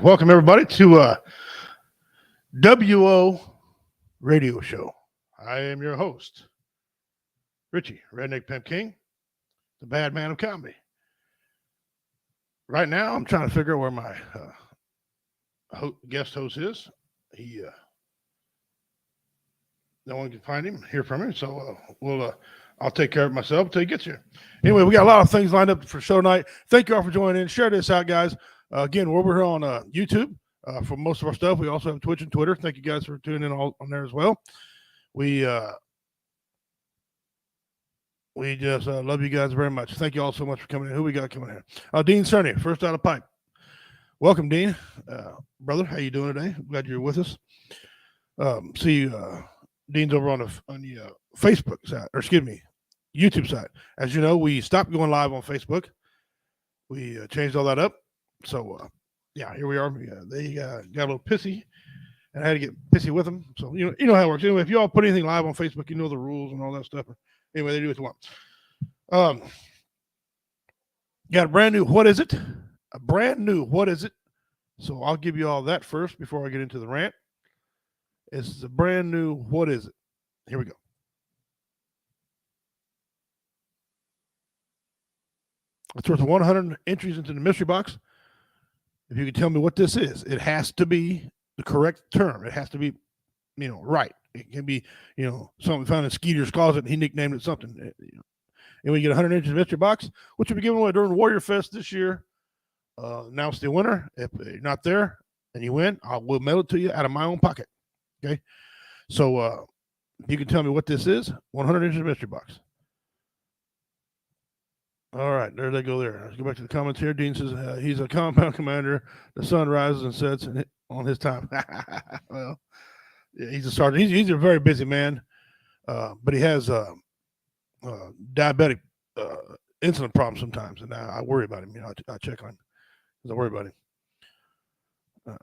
Welcome everybody to WO Radio Show. I am your host, Richie, Redneck Pimp King, the bad man of comedy. Right now, I'm trying to figure out where my guest host is. No one can find him, hear from him, so I'll take care of it myself until he gets here. Anyway, we got a lot of things lined up for show tonight. Thank you all for joining in. Share this out, guys. Again, we're over here on YouTube for most of our stuff. We also have Twitch and Twitter. Thank you guys for tuning in on there as well. We just love you guys very much. Thank you all so much for coming in. Who we got coming in? Dean Cerny, first out of pipe. Welcome, Dean. Brother, how you doing today? Glad you're with us. See, Dean's over on the Facebook side, or excuse me, YouTube side. As you know, we stopped going live on Facebook. We changed all that up. So, yeah, here we are. They got a little pissy, and I had to get pissy with them. So, you know how it works. Anyway, if you all put anything live on Facebook, you know the rules and all that stuff. Anyway, they do what they want. Got a brand new What Is It? A brand new What Is It? So I'll give you all that first before I get into the rant. It's a brand new What Is It? Here we go. It's worth 100 entries into the mystery box. If you can tell me what this is, it has to be the correct term. It has to be, right. It can be, something found in Skeeter's closet and he nicknamed it something. And we get 100 inches of mystery box, which will be given away during Warrior Fest this year. Announce the winner. If you're not there and you win, I will mail it to you out of my own pocket. Okay. So if you can tell me what this is, 100 inches of mystery box. All right, there they go there. Let's go back to the comments here. Dean says he's a compound commander. The sun rises and sets on his time. Well, yeah, he's a sergeant. He's a very busy man, but he has diabetic insulin problems sometimes, and I worry about him. I check on him because I worry about him.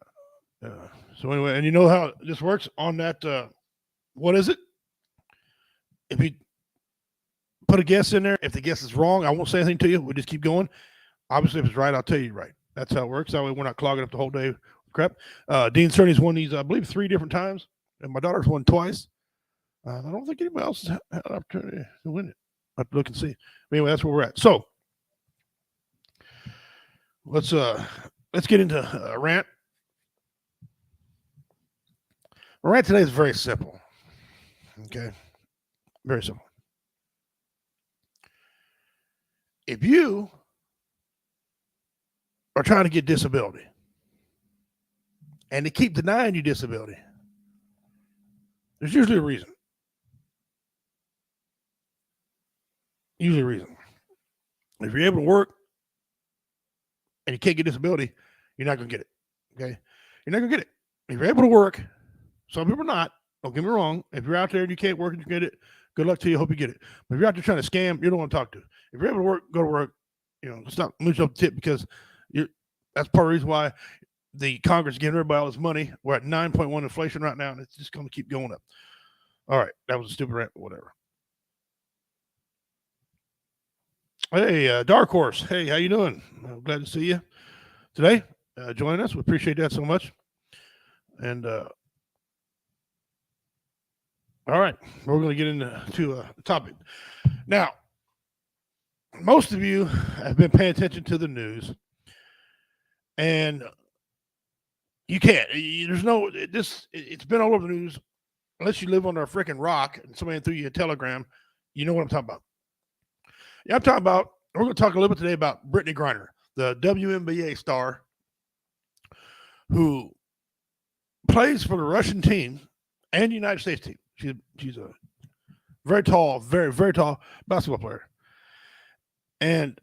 So anyway, and you know how this works on that. What is it? If you put a guess in there, if the guess is wrong, I won't say anything to you. We'll just keep going. Obviously, if it's right, I'll tell you right. That's how it works. That way, we're not clogging up the whole day with crap. Dean Cerny's won these, I believe, 3 different times, and my daughter's won twice. I don't think anybody else has had an opportunity to win it. I have to look and see. But anyway, that's where we're at. So let's get into a rant. My rant today is very simple. Okay, very simple. If you are trying to get disability and they keep denying you disability, there's usually a reason. If you're able to work and you can't get disability, you're not going to get it. Okay? You're not going to get it. If you're able to work, some people are not. Don't get me wrong. If you're out there and you can't work and you get it, good luck to you. Hope you get it. But if you're out there trying to scam, you don't want to talk to. If you're able to work, go to work. Stop losing up the tip because that's part of the reason why the Congress is giving everybody all this money. We're at 9.1 inflation right now, and it's just going to keep going up. All right, that was a stupid rant, but whatever. Hey, Dark Horse. Hey, how you doing? I'm glad to see you today. Join us. We appreciate that so much. And all right, we're going to get into a topic now. Most of you have been paying attention to the news, and you can't. It's been all over the news. Unless you live under a freaking rock and somebody threw you a telegram, you know what I'm talking about. Yeah, we're going to talk a little bit today about Brittany Griner, the WNBA star who plays for the Russian team and the United States team. She's a very tall, very, very tall basketball player. And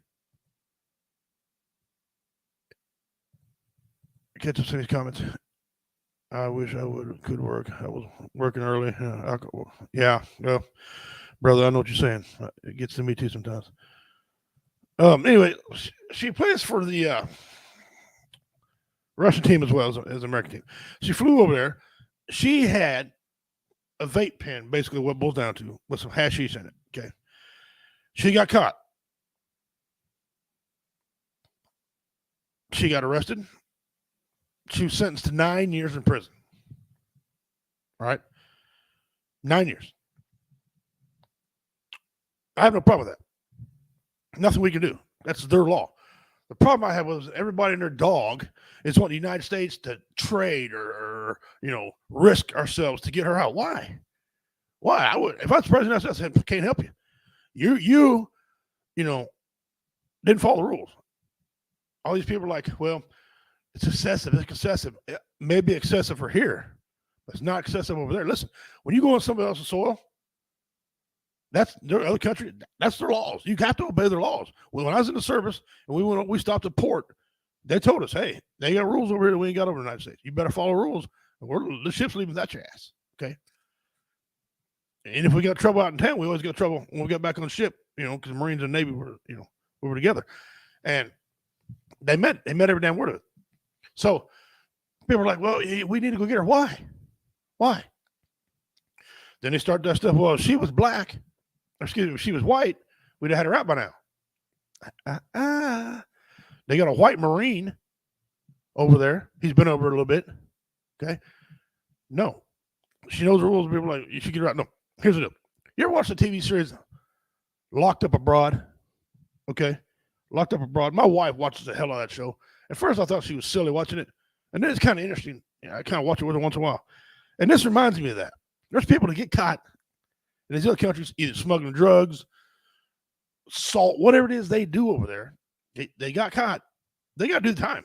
catch up some of these comments. I wish I could work. I was working early. Yeah, well, brother, I know what you're saying. It gets to me too sometimes. Anyway, she plays for the Russian team as well as the American team. She flew over there. She had a vape pen, basically what it boils down to, with some hashish in it. Okay. She got caught. She got arrested. She was sentenced to 9 years in prison. All right? 9 years. I have no problem with that. Nothing we can do. That's their law. The problem I have was everybody and their dog is wanting the United States to trade or risk ourselves to get her out. Why? I would, if I was president, I said, can't help you. You didn't follow the rules. All these people are like, well, it's excessive. It's excessive. It may be excessive for here, but it's not excessive over there. Listen, when you go on somebody else's soil, that's their other country. That's their laws. You have to obey their laws. When I was in the service and we stopped at port, they told us, hey, they got rules over here that we ain't got over in the United States. You better follow rules. The ship's leaving without your ass. Okay. And if we got trouble out in town, we always got trouble when we got back on the ship, because the Marines and Navy were, we were together. And they met every damn word of it. So people were like, well, we need to go get her. Why? Then they start that stuff. Well, if she was black, if she was white, we'd have had her out by now. They got a white Marine over there. He's been over a little bit. Okay. No. She knows the rules. People are like, you should get her out. No. Here's the deal. You ever watch the TV series Locked Up Abroad? Okay. Locked Up Abroad. My wife watches the hell out of that show. At first, I thought she was silly watching it. And then it's kind of interesting. I kind of watch it with her once in a while. And this reminds me of that. There's people that get caught in these other countries, either smuggling drugs, salt, whatever it is they do over there. They got caught. They got to do the time.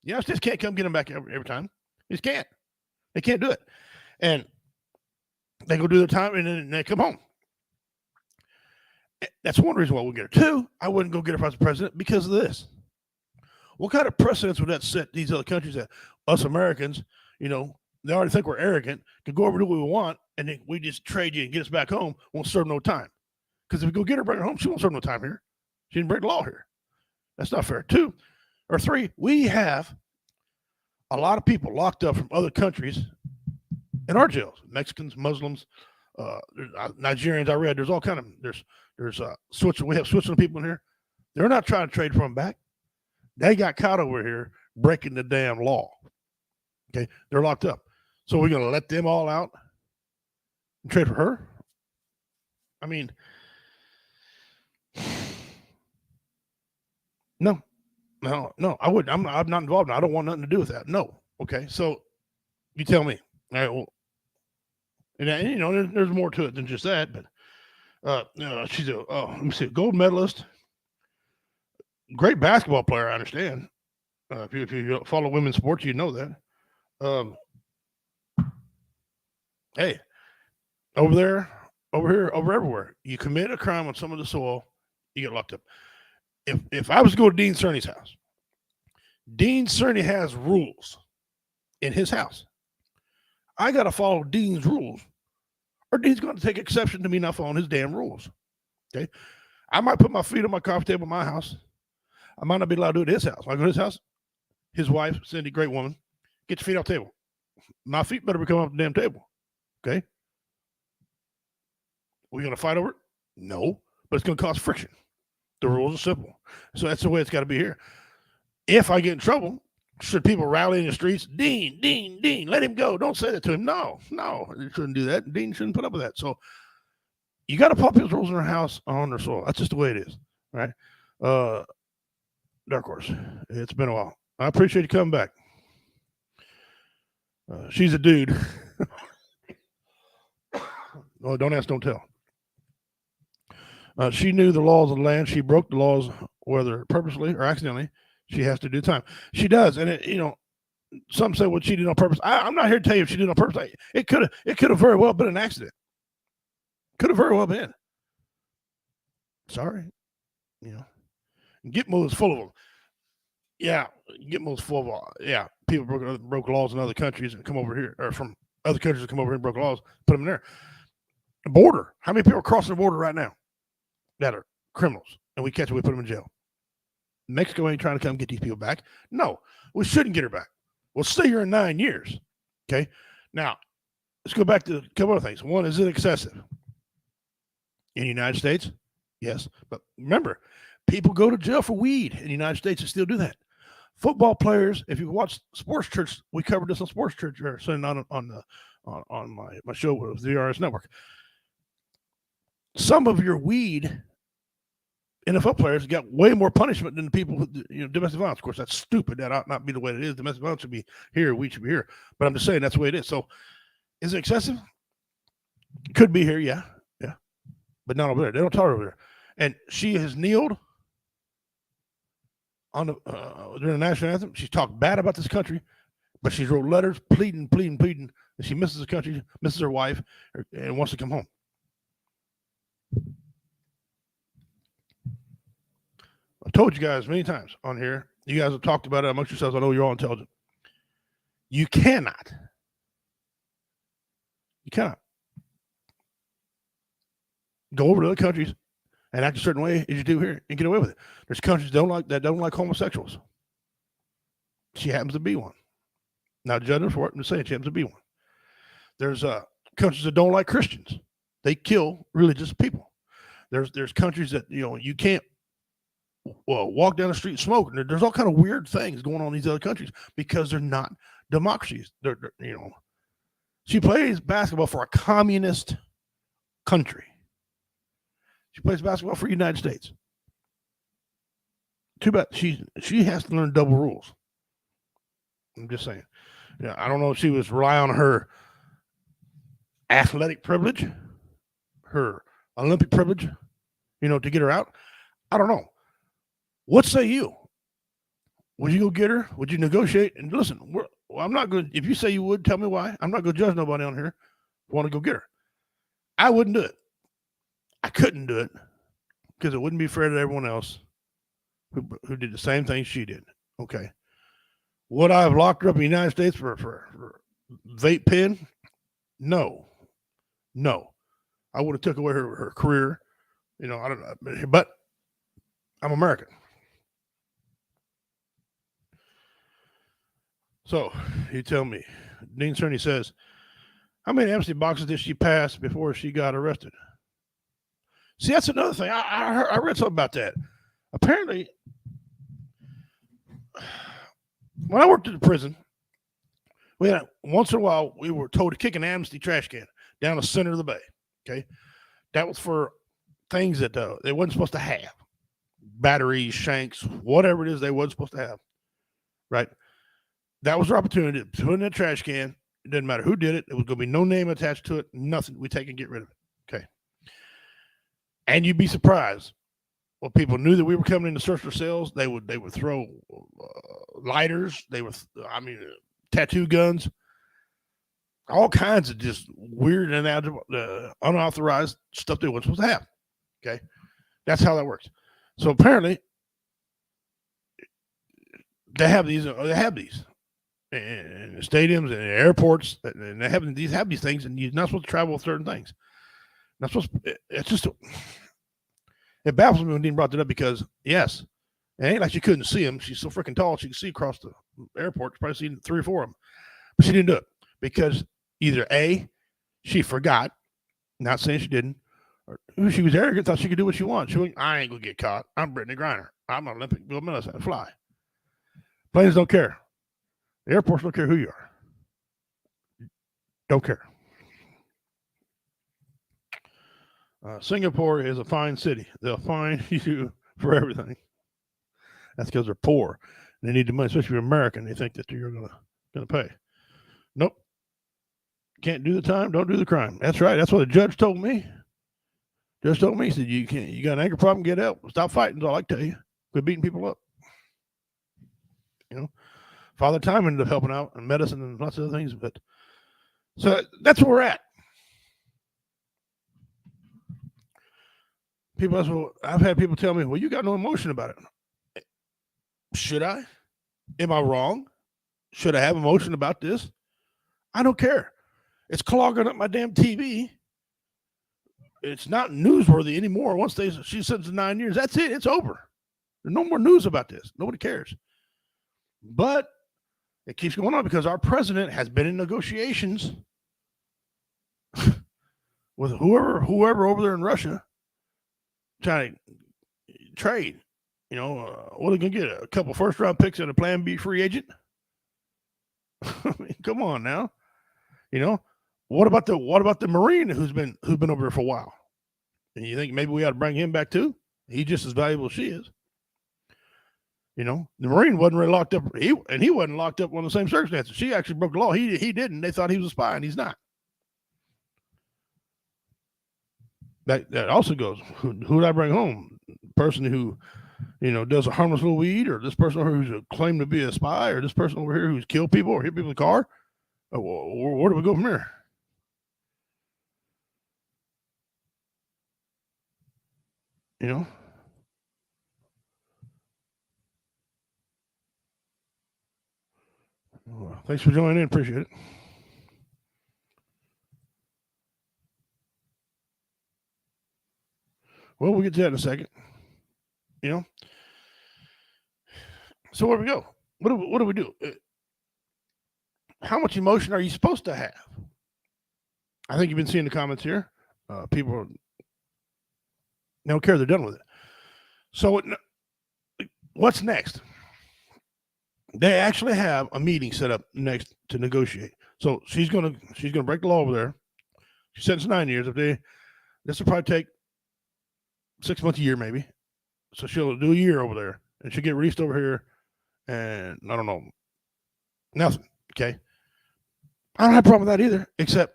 You just can't come get them back every time. You just can't. They can't do it. And they go do their time, and then they come home. That's one reason why we'll get her. Two, I wouldn't go get her if I was the president because of this. What kind of precedence would that set these other countries that us Americans, they already think we're arrogant, can go over and do what we want, and then we just trade you and get us back home, won't serve no time. Because if we go get her, bring her home, she won't serve no time here. She didn't break the law here. That's not fair. Two or three, we have a lot of people locked up from other countries in our jails. Mexicans, Muslims, Nigerians. I read there's all kind of there's Switzerland. We have Switzerland people in here. They're not trying to trade for them back. They got caught over here breaking the damn law. Okay, they're locked up. So we're gonna let them all out and trade for her? I mean, no. I wouldn't. I'm not involved. I don't want nothing to do with that. No. Okay. So you tell me. All right. Well, and there's more to it than just that. But she's let me see, gold medalist, great basketball player. I understand. If you follow women's sports, you know that. Hey, over there, over here, over everywhere, you commit a crime on some of the soil, you get locked up. If I was to go to Dean Cerny's house, Dean Cerny has rules in his house. I got to follow Dean's rules, or Dean's going to take exception to me not following his damn rules. Okay, I might put my feet on my coffee table in my house. I might not be allowed to do it at his house. When I go to his house, his wife, Cindy, great woman, get your feet off the table. My feet better be coming off the damn table. Okay, we going to fight over it? No, but it's going to cause friction. The rules are simple. So that's the way it's got to be here. If I get in trouble, should people rally in the streets? Dean, let him go. Don't say that to him. No, you shouldn't do that. Dean shouldn't put up with that. So you got to follow people's rules in their house on their soil. That's just the way it is. Right? Dark Horse, it's been a while. I appreciate you coming back. She's a dude. Oh, don't ask, don't tell. She knew the laws of the land. She broke the laws, whether purposely or accidentally. She has to do time. She does, and some say, "Well, she did on purpose." I'm not here to tell you if she did on purpose. It could have very well been an accident. Could have very well been. Sorry, Gitmo is full of them. Yeah, Gitmo's full of yeah. People broke laws in other countries and come over here, or from other countries that come over here and broke laws. Put them in there. The border. How many people are crossing the border right now that are criminals? And we catch them, we put them in jail. Mexico ain't trying to come get these people back. No, we shouldn't get her back. We'll stay here in 9 years. Okay. Now, let's go back to a couple of things. One, is it excessive? In the United States? Yes. But remember, people go to jail for weed in the United States and still do that. Football players, if you watch Sports Church, we covered this on Sports Church or Sunday on my show with the RS Network. Some of your weed NFL players got way more punishment than the people with domestic violence. Of course, that's stupid. That ought not be the way it is. Domestic violence should be here. We should be here. But I'm just saying that's the way it is. So, is it excessive? Could be here, yeah, but not over there. They don't tolerate over there. And she has kneeled on the during the national anthem. She's talked bad about this country, but she's wrote letters pleading, and she misses the country, misses her wife, and wants to come home. I've told you guys many times on here. You guys have talked about it amongst yourselves. I know you're all intelligent. You cannot go over to other countries and act a certain way as you do here and get away with it. There's countries that don't like homosexuals. She happens to be one. Not judging her for it. I'm just saying she happens to be one. There's countries that don't like Christians. They kill religious people. There's countries that you can't walk down the street and smoke. There's all kind of weird things going on in these other countries because they're not democracies. She plays basketball for a communist country. She plays basketball for the United States. Too bad she has to learn double rules. I'm just saying. I don't know if she was relying on her athletic privilege, her Olympic privilege, to get her out. I don't know. What say you? Would you go get her? Would you negotiate? And listen, I'm not going to, if you say you would, tell me why. I'm not going to judge nobody on here who want to go get her. I wouldn't do it. I couldn't do it because it wouldn't be fair to everyone else who did the same thing she did. Okay. Would I have locked her up in the United States for vape pen? No. I would have took away her career. I don't know. But I'm American. So you tell me. Dean Cerny says, how many amnesty boxes did she pass before she got arrested? See, that's another thing. I read something about that. Apparently, when I worked at the prison, once in a while we were told to kick an amnesty trash can down the center of the bay. Okay, that was for things that they wasn't supposed to have, batteries, shanks, whatever it is they wasn't supposed to have. Right, that was our opportunity to put in a trash can. It didn't matter who did it. There was going to be no name attached to it. Nothing. We take and get rid of it. Okay. And you'd be surprised. Well, people knew that we were coming in to search for cells. They would throw lighters. Tattoo guns. All kinds of just weird and unauthorized stuff they weren't supposed to have. Okay. That's how that works. So apparently they have these. In stadiums and airports, and they have these things, and you're not supposed to travel with certain things. It baffles me when Dean brought that up because, yes, it ain't like she couldn't see him. She's so freaking tall, she could see across the airport. She's probably seen 3 or 4 of them. But she didn't do it because either A, she forgot, not saying she didn't, or she was arrogant, thought she could do what she wanted. She went, I ain't going to get caught. I'm Brittany Griner. I'm an Olympic gold medalist. I fly. Planes don't care. The airports don't care who you are. Don't care. Singapore is a fine city. They'll fine you for everything. That's because they're poor. They need the money, especially if you're American. They think that you're gonna pay. Nope. Can't do the time. Don't do the crime. That's right. That's what the judge told me. Judge told me. He said, you can't. You got an anger problem. Get help. Stop fighting. That's all I tell you. Quit beating people up. Father Time ended up helping out and medicine and lots of other things. But so that's where we're at. I've had people tell me, well, you got no emotion about it. Should I? Am I wrong? Should I have emotion about this? I don't care. It's clogging up my damn TV. It's not newsworthy anymore. Once she sentenced 9 years, that's it. It's over. There's no more news about this. Nobody cares. But it keeps going on because our president has been in negotiations with whoever over there in Russia trying to trade. What are they going to get? A couple first round picks and a Plan B free agent? I mean, come on now. What about the Marine who's been over there for a while? And you think maybe we ought to bring him back too? He's just as valuable as she is. The Marine wasn't really locked up. He wasn't locked up on the same circumstances. She actually broke the law. He didn't. They thought he was a spy, and he's not. That also goes. Who did I bring home? Person who, does a harmless little weed, or this person over who's claimed to be a spy, or this person over here who's killed people or hit people in the car. Where do we go from here? Well, thanks for joining in. Appreciate it. Well, we'll get to that in a second. So where do we go? What do we do? How much emotion are you supposed to have? I think you've been seeing the comments here. People don't care. They're done with it. So what's next? They actually have a meeting set up next to negotiate. So she's gonna break the law over there. She sentenced 9 years. This will probably take 6 months, a year, maybe. So she'll do a year over there, and she'll get released over here, and I don't know, nothing. Okay, I don't have a problem with that either. Except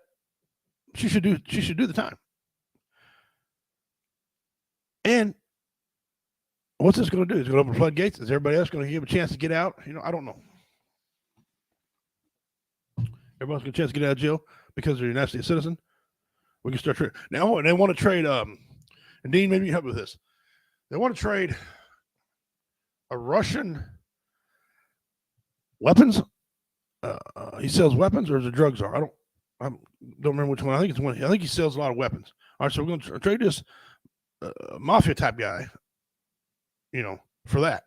she should do the time. And what's this going to do? It's going to open floodgates. Is everybody else going to give a chance to get out? I don't know. Everyone's going to chance to get out of jail because they're a United States citizen. We can start trading. Now, they want to trade, and Dean, maybe you help with this. They want to trade a Russian weapons. He sells weapons, or is it drugs? I don't remember which one. I think it's one. I think he sells a lot of weapons. All right, so we're going to trade this mafia type guy, for that.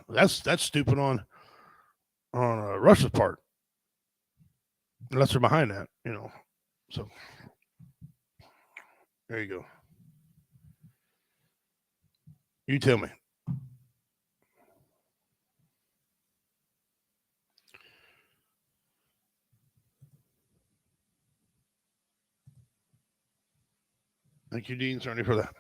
That's stupid on Russia's part, unless they're behind that, So there you go. You tell me. Thank you, Dean Cerny, for that.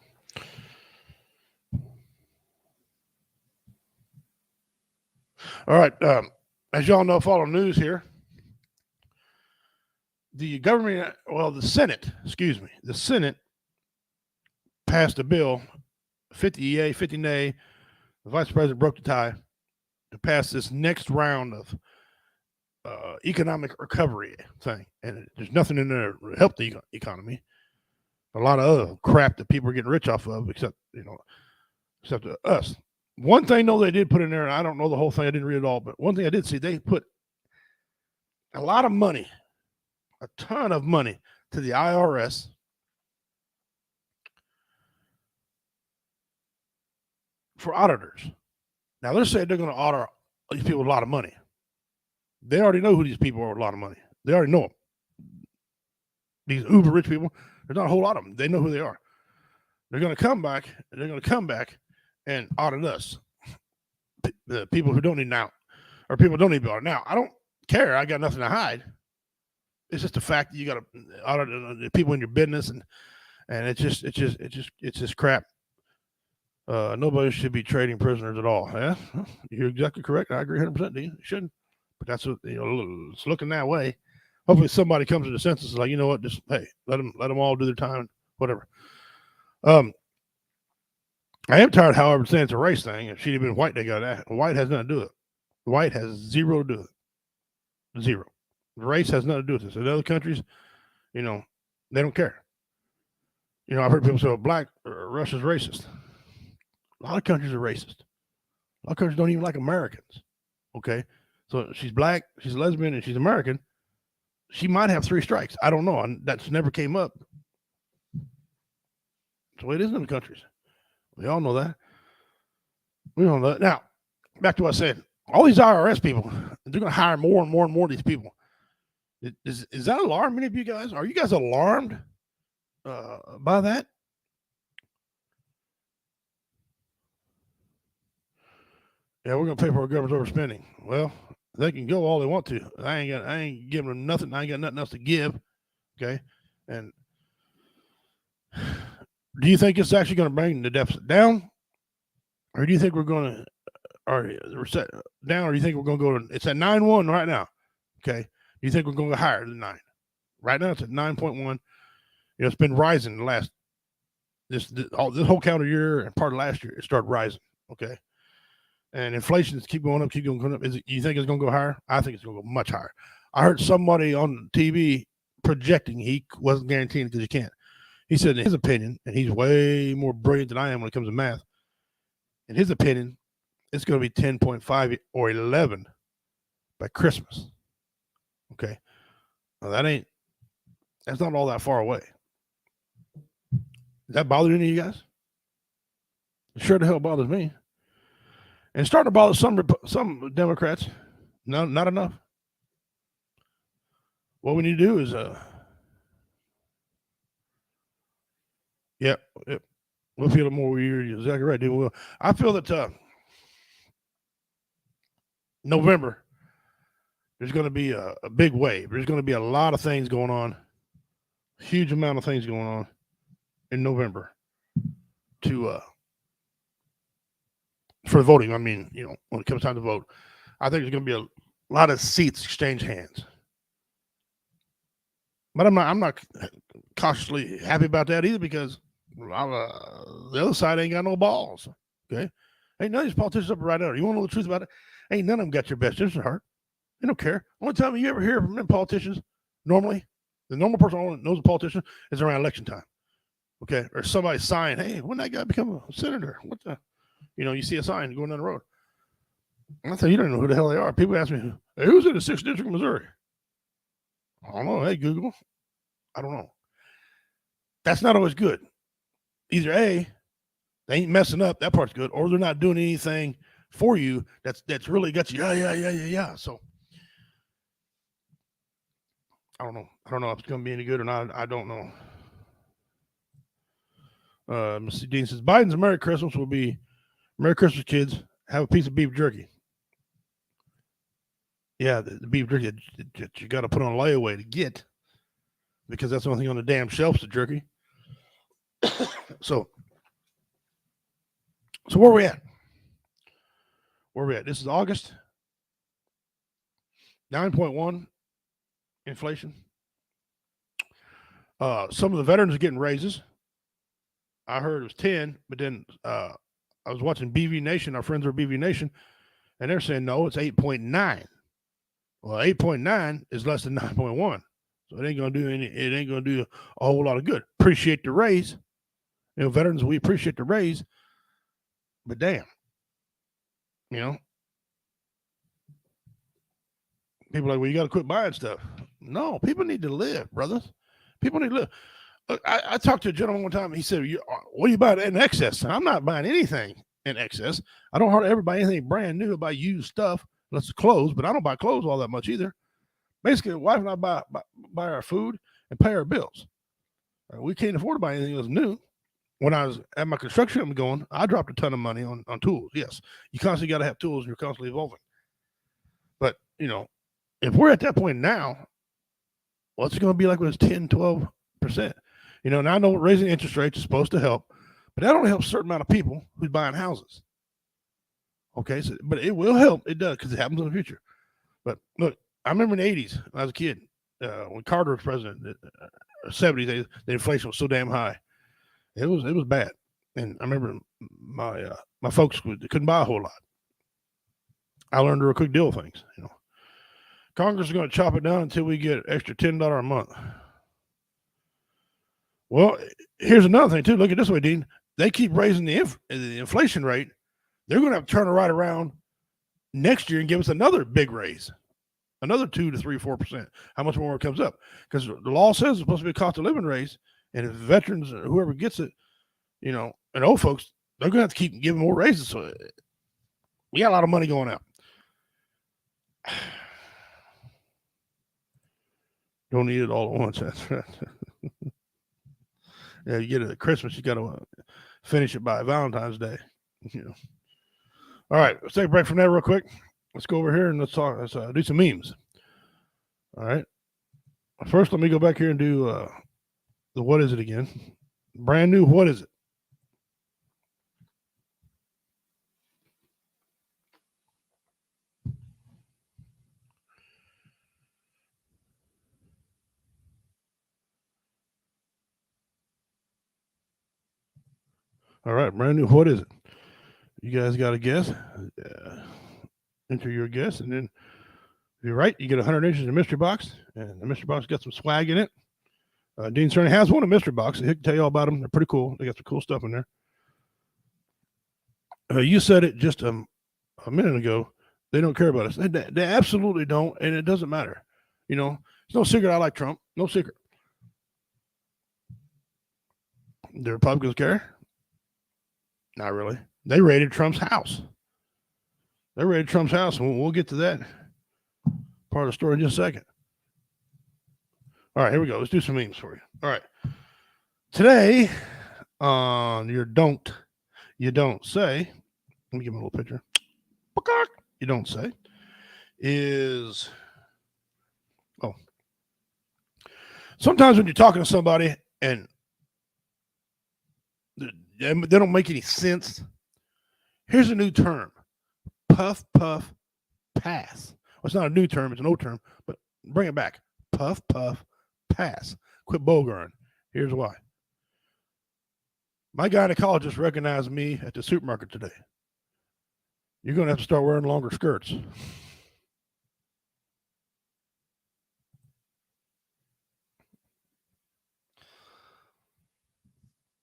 All right. As y'all know, follow news here. The Senate passed a bill, 50 yay, 50 nay. The vice president broke the tie to pass this next round of economic recovery thing. And there's nothing in there to help the economy. A lot of other crap that people are getting rich off of, except us. One thing, though, they did put in there, and I don't know the whole thing. I didn't read it all, but one thing I did see, they put a lot of money, a ton of money, to the IRS for auditors. Now, they're saying they're going to audit these people with a lot of money. They already know who these people are with a lot of money. They already know them. These uber rich people, there's not a whole lot of them. They know who they are. They're going to come back, and audit us. The people who don't need now, or people don't need to be audited. Now, I don't care. I got nothing to hide. It's just the fact that you got to audit the people in your business, and it's just crap. Nobody should be trading prisoners at all. Yeah, you're exactly correct. I agree 100%. You shouldn't, but that's what it's looking that way. Hopefully, somebody comes to the senses like, you know what? Just hey, let them all do their time, whatever. I am tired, however, saying it's a race thing. If she'd have been white, they got that. White has nothing to do with it. White has zero to do with it. Zero. Race has nothing to do with this. In other countries, they don't care. I've heard people say, well, black Russia's racist. A lot of countries are racist. A lot of countries don't even like Americans. Okay? So she's black, she's a lesbian, and she's American. She might have 3 strikes. I don't know. And that's never came up. That's the way it is in the countries. We all know that. We all know that. Now, back to what I said. All these IRS people, they're going to hire more and more and more of these people. Is that alarming any of you guys? Are you guys alarmed by that? Yeah, we're gonna pay for our government's overspending. Well, they can go all they want to. I ain't giving them nothing. I ain't got nothing else to give. Okay, and do you think it's actually going to bring the deficit down, or do you think we're going to, or we're set down, or do you think we're going to go to? It's at 9.1 right now. Okay, do you think we're going to go higher than 9? Right now it's at 9.1. It's been rising the last this whole calendar year and part of last year. It started rising. Okay, and inflation is keep going up, keep going up. You think it's going to go higher? I think it's going to go much higher. I heard somebody on TV projecting. He wasn't guaranteeing because you can't. He said, in his opinion, and he's way more brilliant than I am when it comes to math. In his opinion, it's going to be 10.5 or 11 by Christmas. Okay, now that's not all that far away. Does that bother any of you guys? It sure the hell bothers me. And it's starting to bother some Democrats. No, not enough. What we need to do is, we'll feel it more. You're exactly right, dude. I feel that November, there's going to be a big wave. There's going to be a lot of things going on, huge amount of things going on in November for voting. I mean, when it comes time to vote, I think there's going to be a lot of seats exchange hands. But I'm not cautiously happy about that either because the other side ain't got no balls. Okay, ain't none of these politicians up right now. You want to know the truth about it? Ain't none of them got your best interest at heart. They don't care. Only time you ever hear from them politicians, normally, the normal person who knows a politician is around election time. Okay, or somebody sign, hey, when that guy become a senator? What the? You see a sign going down the road. I thought you don't know who the hell they are. People ask me, hey, who's in the 6th district of Missouri? I don't know. Hey, Google. I don't know. That's not always good. Either A, they ain't messing up. That part's good, or they're not doing anything for you that's really got you. Yeah. So I don't know. I don't know if it's going to be any good or not. I don't know. Mr. Dean says Biden's Merry Christmas will be Merry Christmas, kids. Have a piece of beef jerky. Yeah, the beef jerky that you got to put on layaway to get because that's the only thing on the damn shelf's the jerky. So where are we at? Where are we at? This is August. 9.1 inflation. Some of the veterans are getting raises. I heard it was 10, but then I was watching BV Nation. Our friends are BV Nation, and they're saying no, it's 8.9. Well, 8.9 is less than 9.1, so it ain't gonna do It ain't gonna do a whole lot of good. Appreciate the raise, veterans. We appreciate the raise, but damn, people are like, well, you got to quit buying stuff. No, people need to live, brothers. People need to live. I talked to a gentleman one time. He said, what are you buying in excess? And I'm not buying anything in excess. I don't hardly ever buy anything brand new. I buy used stuff. Unless it's clothes, but I don't buy clothes all that much either. Basically, the wife and I buy our food and pay our bills. We can't afford to buy anything that's new. When I was at my construction company going, I dropped a ton of money on tools. Yes, you constantly got to have tools and you're constantly evolving. But, if we're at that point now, what's it going to be like when it's 10, 12%? And I know raising interest rates is supposed to help, but that only helps a certain amount of people who's buying houses. Okay, but it will help. It does because it happens in the future. But look, I remember in the 80s when I was a kid, when Carter was president, 70s, the inflation was so damn high. It was bad. And I remember my folks couldn't buy a whole lot. I learned to do a quick deal of things. Congress is going to chop it down until we get extra $10 a month. Well, here's another thing too. Look at this way, Dean. They keep raising the inflation rate. They're going to have to turn it right around next year and give us another big raise, another 2 to 3, 4%. How much more it comes up? Because the law says it's supposed to be a cost of living raise, and if veterans or whoever gets it, and old folks, they're going to have to keep giving more raises. So we got a lot of money going out. Don't eat it all at once. That's right. Yeah, you get it at Christmas, you got to finish it by Valentine's Day. All right, let's take a break from that real quick. Let's go over here and let's talk. Let's do some memes. All right. First, let me go back here and do the what is it again? Brand new. What is it? All right, brand new. What is it? You guys got a guess? Enter your guess, and then if you're right, you get 100 inches of mystery box, and the mystery box got some swag in it. Dean certainly has one, a mystery box. He can tell you all about them. They're pretty cool. They got some cool stuff in there. You said it just a minute ago. They don't care about us. They absolutely don't, and it doesn't matter. You know, it's no secret I like Trump. No secret. The Republicans care? Not really. They raided Trump's house. They raided Trump's house, and we'll get to that part of the story in just a second. All right, here we go. Let's do some memes for you. All right. Today, on your you don't say, let me give him a little picture. You don't say, is, sometimes when you're talking to somebody and they don't make any sense, here's a new term. Puff, puff, pass. Well, it's not a new term, it's an old term, but bring it back. Puff, puff, pass. Quit bogering. Here's why. My gynecologist recognized me at the supermarket today. You're going to have to start wearing longer skirts.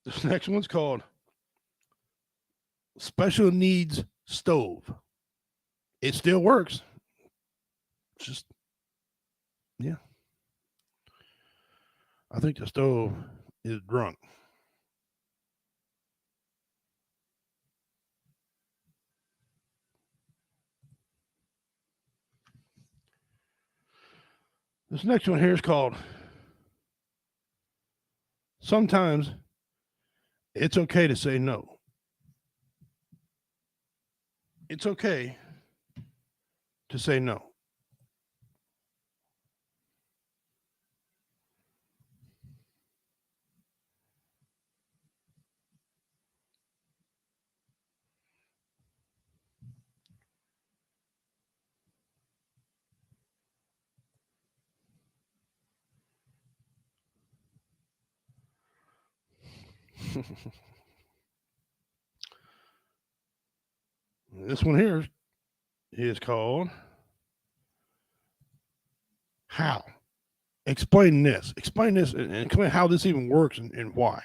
This next one's called Special Needs Stove. It still works. Just, yeah. I think the stove is drunk. This next one here is called Sometimes It's Okay to Say No. It's okay to say no. This one here is called How. Explain this. Explain this and explain how this even works and why.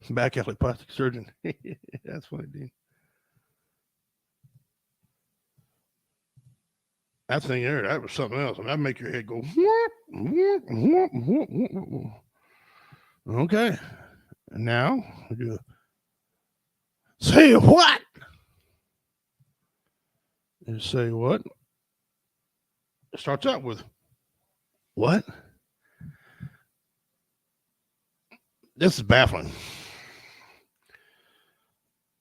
Back alley plastic surgeon. That's funny, dude. That thing there, that was something else. And that'd make your head go. Okay. And now, say what? And say what? It starts out with what? This is baffling.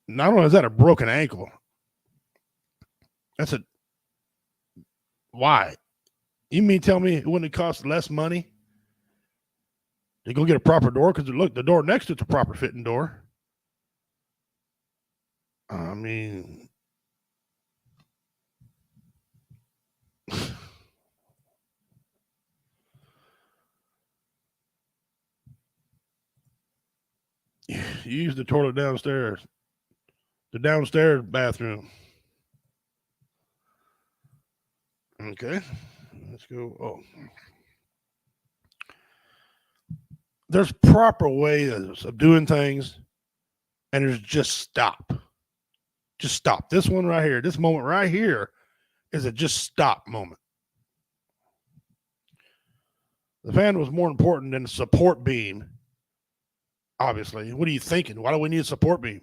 Not only is that a broken ankle, that's a why? You mean tell me it wouldn't cost less money to go get a proper door? Because look, the door next to it's a proper fitting door. I mean, you use the toilet downstairs, the downstairs bathroom. Okay, let's go. Oh, there's proper ways of doing things, and there's just stop. Just stop. This one right here, this moment right here, is a just stop moment. The fan was more important than the support beam. Obviously, what are you thinking? Why do we need a support beam?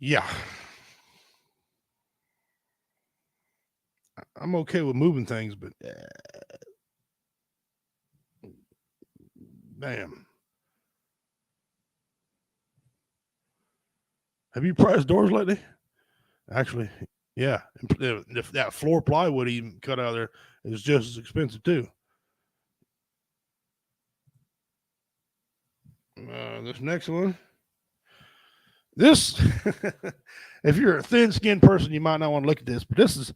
Yeah. I'm okay with moving things, but damn. Have you priced doors lately? Actually, yeah. If that floor plywood even cut out of there is just as expensive too. This next one. This, if you're a thin-skinned person, you might not want to look at this, but this is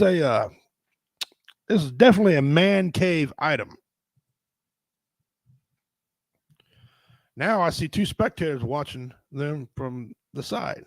a this is definitely a man cave item. Now I see two spectators watching them from the side.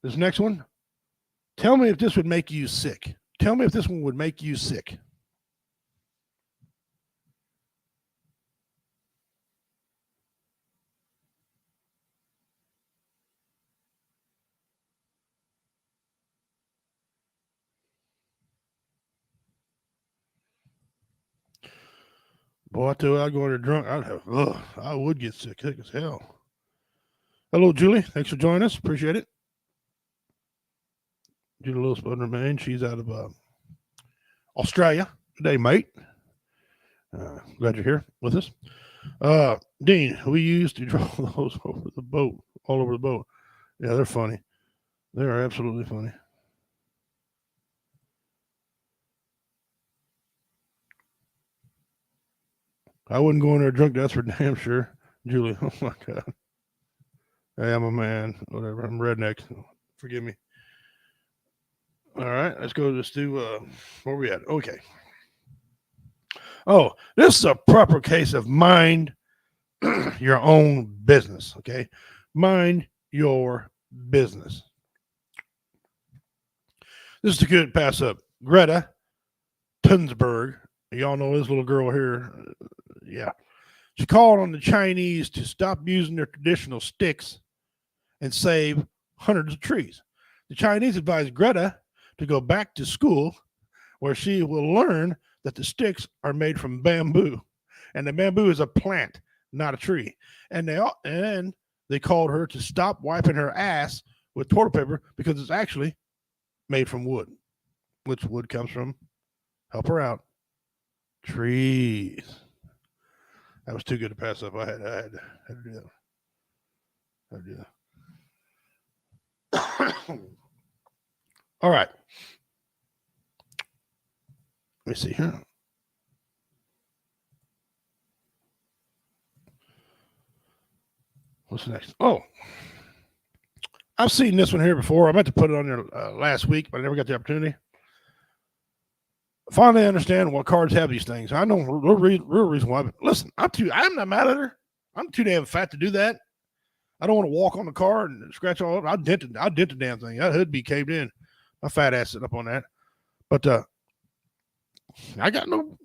This next one. Tell me if this would make you sick. Tell me if this one would make you sick. Boy, I tell you, I'd go in there drunk. I would get sick as hell. Hello, Julie. Thanks for joining us. Appreciate it. Julie Lewis Butler, man. She's out of Australia today, mate. Glad you're here with us. Dean, we used to draw those over the boat, all over the boat. Yeah, they're funny. They are absolutely funny. I wouldn't go in there drunk. That's for damn sure. Julie, oh my God. Hey, I'm a man. Whatever. I'm redneck. Forgive me. All right, let's go just do where we at. Okay. Oh, this is a proper case of mind your own business. Okay. Mind your business. This is a good pass up. Greta Thunberg. Y'all know this little girl here. Yeah. She called on the Chinese to stop using their traditional sticks and save hundreds of trees. The Chinese advised Greta to go back to school where she will learn that the sticks are made from bamboo. And the bamboo is a plant, not a tree. And they called her to stop wiping her ass with toilet paper because it's actually made from wood. Which wood comes from? Help her out. Trees. That was too good to pass up. I had to do that. I had to do that. All right. Let me see here. What's next? Oh, I've seen this one here before. I meant to put it on there last week, but I never got the opportunity. Finally understand what cards have these things. I know real reason why. But listen, I'm not mad at her. I'm too damn fat to do that. I don't want to walk on the car and scratch all over. I'll dent the damn thing. That hood be caved in. My fat ass sitting up on that. But I got no.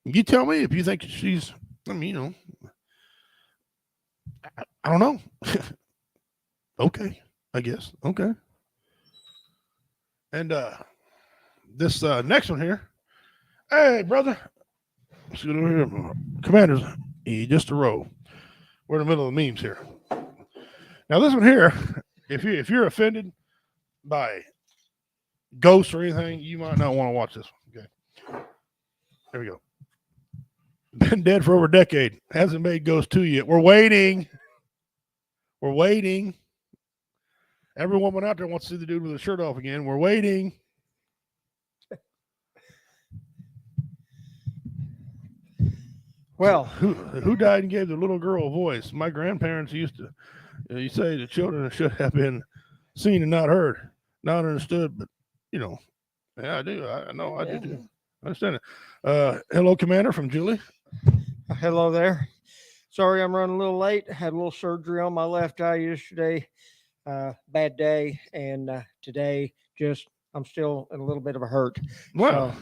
You tell me if you think she's. I mean, I don't know. Okay, I guess. Okay. And this next one here. Hey, brother. Let's get over here. Commanders, just a row. We're in the middle of the memes here. Now, this one here, if you're offended by ghosts or anything, you might not want to watch this one. Okay. There we go. Been dead for over a decade. Hasn't made Ghost 2 yet. We're waiting. We're waiting. Every woman out there wants to see the dude with his shirt off again. We're waiting. Well, who died and gave the little girl a voice? My grandparents used to. You say the children should have been seen and not heard, not understood. But yeah, I do. I know I do too. I understand it. Hello, Commander from Julie. Hello there. Sorry, I'm running a little late. Had a little surgery on my left eye yesterday. Bad day, and today just I'm still in a little bit of a hurt. Well,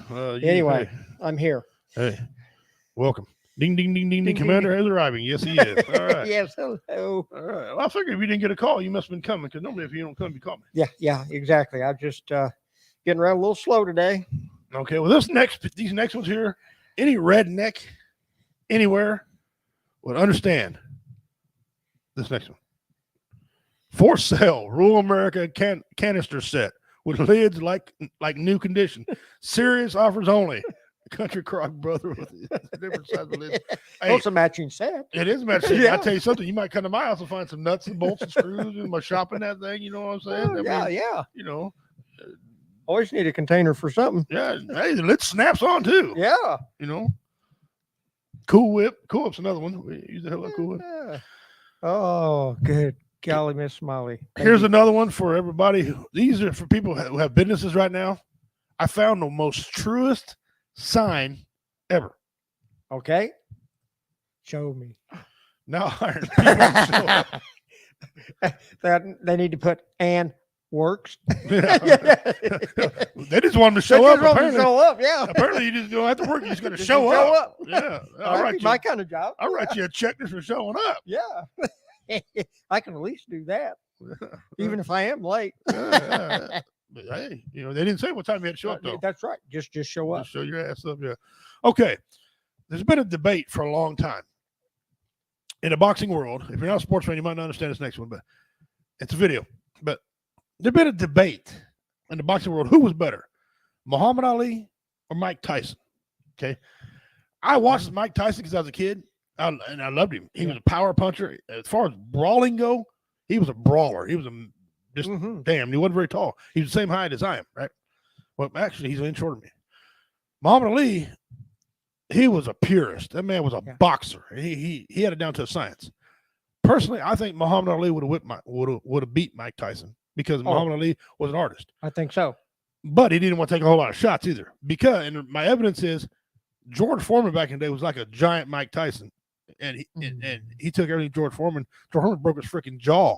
Anyway, I'm here. Hey, welcome. Ding, ding, ding, ding, ding. Ding, Commander is arriving. Yes, he is. All right. Yes, hello. All right. Well, I figured if you didn't get a call, you must have been coming, because normally if you don't come, you call me. Yeah, exactly. I'm just getting around a little slow today. Okay. Well, these next ones here, any redneck anywhere would understand this next one. For sale, rural America canister set with lids like new condition. Serious offers only. Country Crock brother with different size of lids. Hey, It's a matching set. it is matching. Yeah. I tell you something, you might come to my house and find some nuts and bolts and screws in my shopping that thing. You know what I'm saying? Oh, I mean, yeah. You know, Always need a container for something. yeah. Hey, the lid snaps on too. Yeah. You know, Cool Whip. Cool Whip's another one. We use the hell out of Cool Whip. Yeah. Oh, good golly, Miss Smiley. Here's another one for everybody. These are for people who have businesses right now. I found the most truest sign ever. Okay. Show me. Now hiring people to show up. That they need to put "and works." Yeah. They just want them to show up. Apparently, Show up. Yeah. apparently, you just don't have to work. You're just going to Just show show up. up. Yeah, That'd be my kind of job. I'll write you a check just for showing up. Yeah. I can at least do that, even if I am late. Yeah. But hey, you know, they didn't say what time you had to show up though. That's right. Just show up. Just show your ass up. Yeah. Okay. There's been a debate for a long time in the boxing world. If you're not a sports fan, you might not understand this next one, but it's a video. But there's been a debate in the boxing world. Who was better, Muhammad Ali or Mike Tyson? Okay. I watched Mike Tyson because I was a kid, and I loved him. He was a power puncher. As far as brawling go, he was a brawler. He was just damn. He wasn't very tall. He was the same height as I am, right? Well, actually, he's an inch shorter than me. Muhammad Ali, he was a purist. That man was a boxer. He had it down to a science. Personally, I think Muhammad Ali would have beat Mike Tyson because Muhammad Ali was an artist. I think so. But he didn't want to take a whole lot of shots either. Because, and my evidence is, George Foreman back in the day was like a giant Mike Tyson, and he took everything George Foreman. George Foreman broke his freaking jaw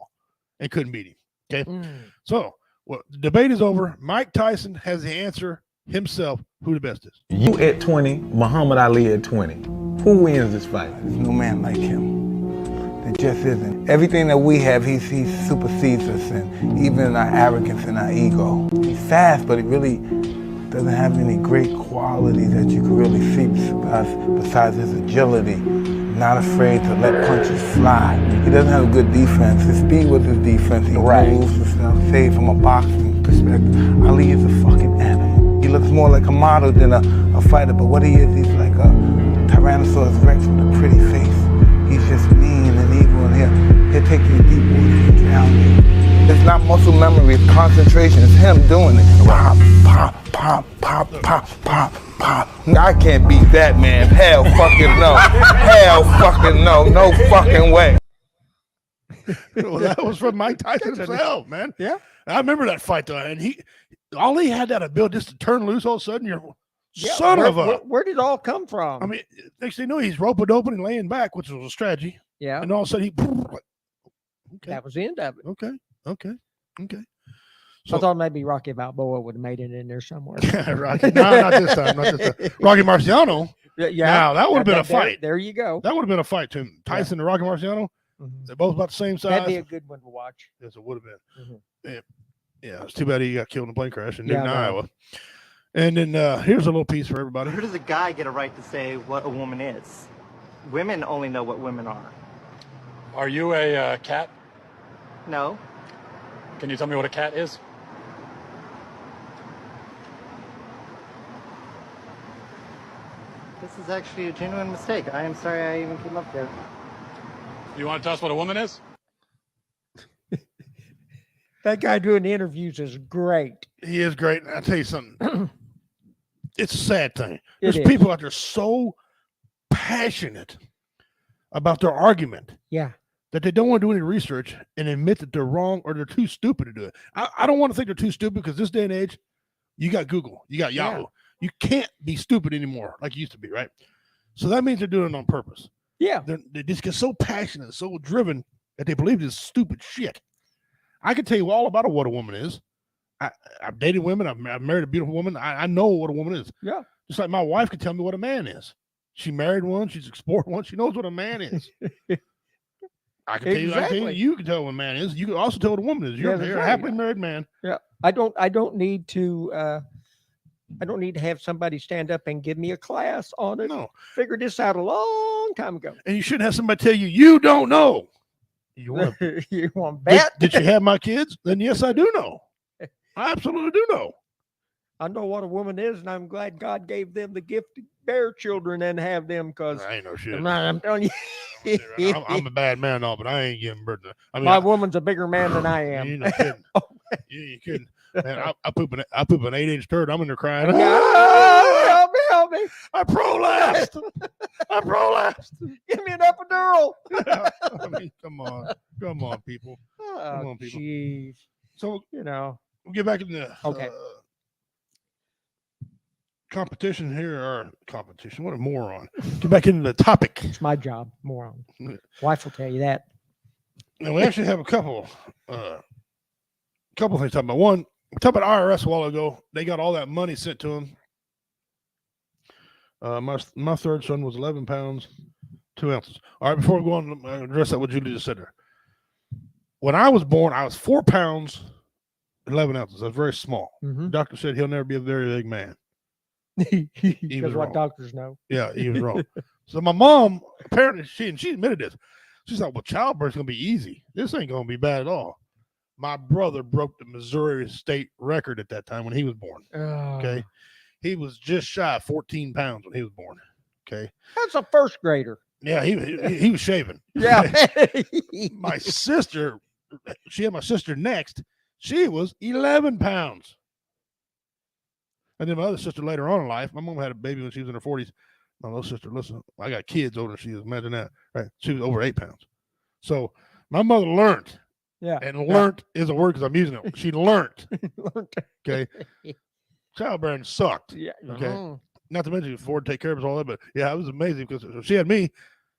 and couldn't beat him. Okay, so well, the debate is over. Mike Tyson has the answer himself. Who the best is? You at 20, Muhammad Ali at 20. Who wins this fight? There's no man like him. There just isn't. Everything that we have, he supersedes us, and even our arrogance and our ego. He's fast, but he really doesn't have any great qualities that you can really see besides his agility. Not afraid to let punches fly. He doesn't have a good defense. His speed was his defense. He moves and stuff. Say from a boxing perspective, Ali is a fucking animal. He looks more like a model than a fighter, but what he is, he's like a Tyrannosaurus Rex with a pretty face. He's just mean and evil, and he'll take you to deep water and drown you. It's not muscle memory, it's concentration. It's him doing it. Pop, pop, pop, pop, pop, pop, pop. I can't beat that, man. Hell fucking no. Hell fucking no. No fucking way. Well, that was from Mike Tyson himself, man. Yeah. I remember that fight though, and Ali had that ability just to turn loose all of a sudden. You're son of a. Where did it all come from? I mean, next thing you know, he's roping open and laying back, which was a strategy. Yeah. And all of a sudden okay. That was the end of it. Okay. So, I thought maybe Rocky Balboa would have made it in there somewhere. Rocky, no, not this time. Rocky Marciano. Yeah. Now that would have been a fight. There you go. That would have been a fight too. Tyson and Rocky Marciano. They're both about the same size. That'd be a good one to watch. Yes, it would have been. Yeah, it's too bad he got killed in a plane crash in Newton, Iowa. And then here's a little piece for everybody. Who does a guy get a right to say what a woman is? Women only know what women are. Are you a cat? No. Can you tell me what a cat is? This is actually a genuine mistake. I am sorry I even came up there. You want to tell us what a woman is? That guy doing the interviews is great. He is great. I'll tell you something. It's a sad thing. There's is. people out there so passionate about their argument. Yeah. That they don't want to do any research and admit that they're wrong or they're too stupid to do it. I don't want to think they're too stupid because this day and age, you got Google, you got Yahoo. You can't be stupid anymore like you used to be, right? So that means they're doing it on purpose. Yeah. They just get so passionate, so driven that they believe this stupid shit. I can tell you all about what a woman is. I've dated women. I've married a beautiful woman. I know what a woman is. Yeah. Just like my wife could tell me what a man is. She married one. She's explored one. She knows what a man is. I can tell you. Exactly. You can tell what a man is. You can also tell what a woman is. You're, that's you're a right. happily married man. Yeah. I don't need to have somebody stand up and give me a class on it. No. Figured this out a long time ago. And you shouldn't have somebody tell you you don't know. You want to You want to bet? Did you have my kids? Then yes, I do know. I absolutely do know. I know what a woman is, and I'm glad God gave them the gift to bear children and have them. Because I ain't no shit. I'm telling you, I'm a bad man, all, but I ain't giving birth to. I mean, my woman's a bigger man than I am. You ain't no kidding. You couldn't. Man, I poop an 8-inch turd. I'm in there crying. Ah, help me! I prolapsed. I prolapsed. Give me an epidural. I mean, come on, people. Oh, on, people. jeez. So We'll get back in the Okay. Competition here, or competition. What a moron. Get back into the topic. It's my job, moron. Wife will tell you that. Now we actually have a couple things to talk about. One, we talked about IRS a while ago. They got all that money sent to them. My third son was 11 pounds, 2 ounces. All right, before we go on, address that what Julie just said there. When I was born, I was 4 pounds, 11 ounces. That's very small. Mm-hmm. The doctor said he'll never be a very big man. Because what wrong. doctors know. Yeah, he was wrong. So my mom, apparently, she admitted this. She's like, well, childbirth's going to be easy. This ain't going to be bad at all. My brother broke the Missouri state record at that time when he was born. Okay. He was just shy of 14 pounds when he was born. Okay. That's a first grader. Yeah, he was shaving. Yeah. My sister, she had my sister next. She was 11 pounds. And then my other sister later on in life, my mom had a baby when she was in her 40s. My little sister, listen, I got kids older than she is. Imagine that. Right. She was over 8 pounds. So my mother learned. Yeah. And learned is a word because I'm using it. She learned. Okay. Childbearing sucked. Yeah. Okay. Uh-huh. Not to mention Ford take care of us all that, but yeah, it was amazing because she had me.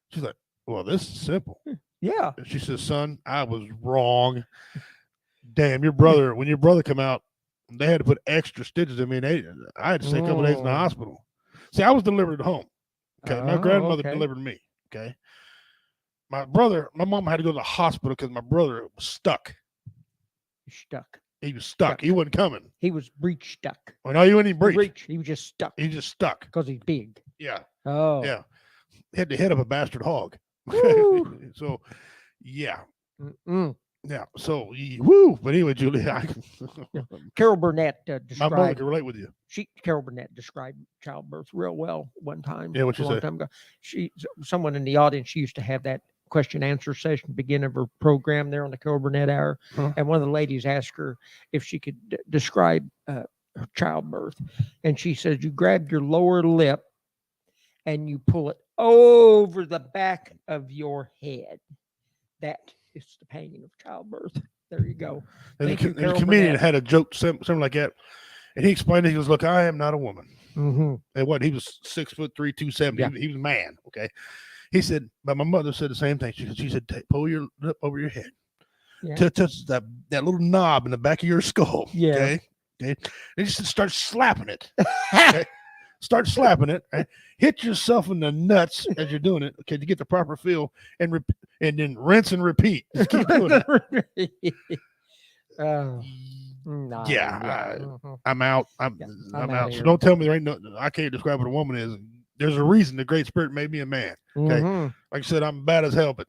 She's like, well, this is simple. Yeah. And she says, son, I was wrong. Damn, when your brother come out, they had to put extra stitches in me, and I had to stay a couple days in the hospital. See, I was delivered at home. Okay. My grandmother delivered me. Okay. My mom had to go to the hospital because my brother was stuck. Stuck. He was stuck. He wasn't coming. He was breech stuck. Oh, no, he wasn't even breech. He was just stuck. He just stuck. Because he's big. Yeah. Oh. Yeah. Had the head of a bastard hog. So, yeah. Mm-mm. Yeah. So, woo. But anyway, Julie, Carol Burnett my mother described. can relate with you. Carol Burnett described childbirth real well one time. Yeah, what'd she a long say? time ago. Someone in the audience, she used to have that question answer session at the beginning of her program there on the Carol Burnett Hour, and one of the ladies asked her if she could describe her childbirth, and she says you grab your lower lip and you pull it over the back of your head. That is the pain of childbirth. There you go. And Thank you, the Carol comedian Burnett. had a joke something like that, and he explained it. He goes, "Look, I am not a woman." Mm-hmm. And what, he was 6'3", 270. Yeah. He was a man. Okay. He said, but my mother said the same thing. She said, pull your lip over your head. Yeah. Touch that little knob in the back of your skull. Yeah. Okay. And you just start slapping it. Okay? Start slapping it. Right? Hit yourself in the nuts as you're doing it. Okay. To get the proper feel, and then rinse and repeat. Just keep doing it. Nah, Yeah, mhm. I'm out. I'm I'm out. outta So here. don't tell me there ain't no. I can't describe what a woman is. There's a reason the Great Spirit made me a man. Okay, Mhm. like I said, I'm bad as hell, but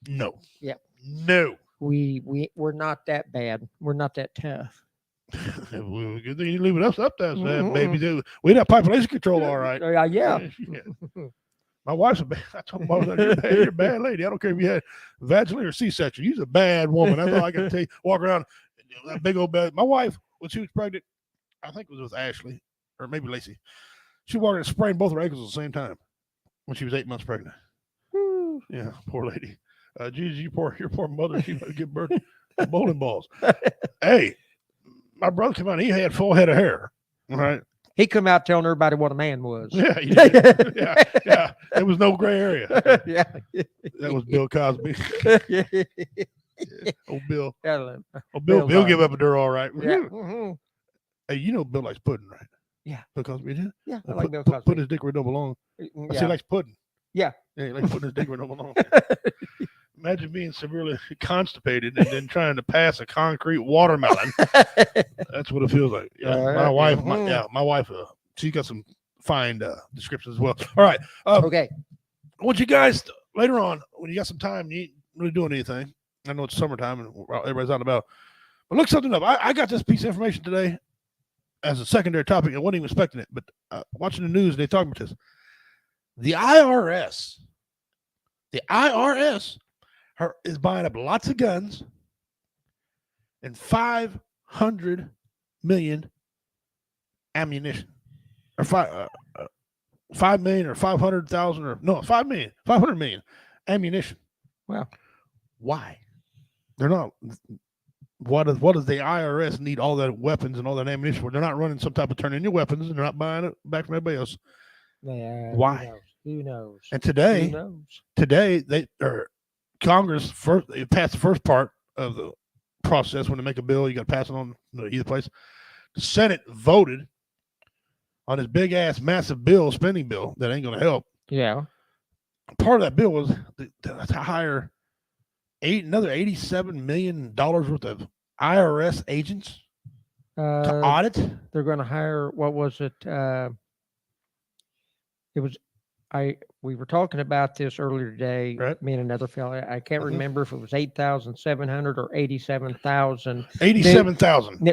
no. Yeah. No. We're not that bad. We're not that tough. Good thing you leave it up there, Mhm. baby. We got population control, all right. Yeah. Yeah. My wife's a bad. I told my wife, you're a bad lady. I don't care if you had vaginally or C-section. You're a bad woman. That's all I can tell you. Walk around that big old bed. My wife, when she was pregnant, I think it was with Ashley or maybe Lacey. She walked and sprained both her ankles at the same time when she was 8 months pregnant. Woo. Yeah, poor lady. Jesus, your poor mother. She might give birth to bowling balls. Hey, my brother came out. He had full head of hair. All right. He come out telling everybody what a man was. Yeah, he did. yeah. There was no gray area. Yeah. That was Bill Cosby. Old Bill. Yeah, Bill Bill's give up a door all right. yeah. Mhm. Hey, you know Bill likes pudding, right? Yeah. Bill Cosby, yeah. Yeah, I Put, like Bill put Cosby. his dick where it don't belong. I see he Yeah. likes pudding. Yeah. Yeah, he likes putting his dick where it don't belong. Imagine being severely constipated and then trying to pass a concrete watermelon. That's what it feels like. Yeah, my wife, my wife, she's got some fine descriptions as well. All right. Okay. I want you guys later on, when you got some time, you ain't really doing anything. I know it's summertime and everybody's out and about, but look something up. I got this piece of information today as a secondary topic. I wasn't even expecting it, but watching the news, they talk about this. The IRS is buying up lots of guns and 500 million ammunition, or 5 million or 500,000 or no 5 million, 500 million ammunition. Wow. Why? They're not. What does the IRS need all that weapons and all that ammunition for? They're not running some type of turn in your weapons and they're not buying it back from everybody else. Yeah, Why? Who knows? And Who today knows? Congress they passed the first part of the process. When they make a bill, you got to pass it on either place. The Senate voted on this big ass massive spending bill that ain't going to help. Yeah. Part of that bill was to hire another $87 million worth of IRS agents to audit. They're going to hire. What was it? It was. We were talking about this earlier today. Right. Me and another fellow. I can't remember if it was 8,700 or 87,000. 87,000.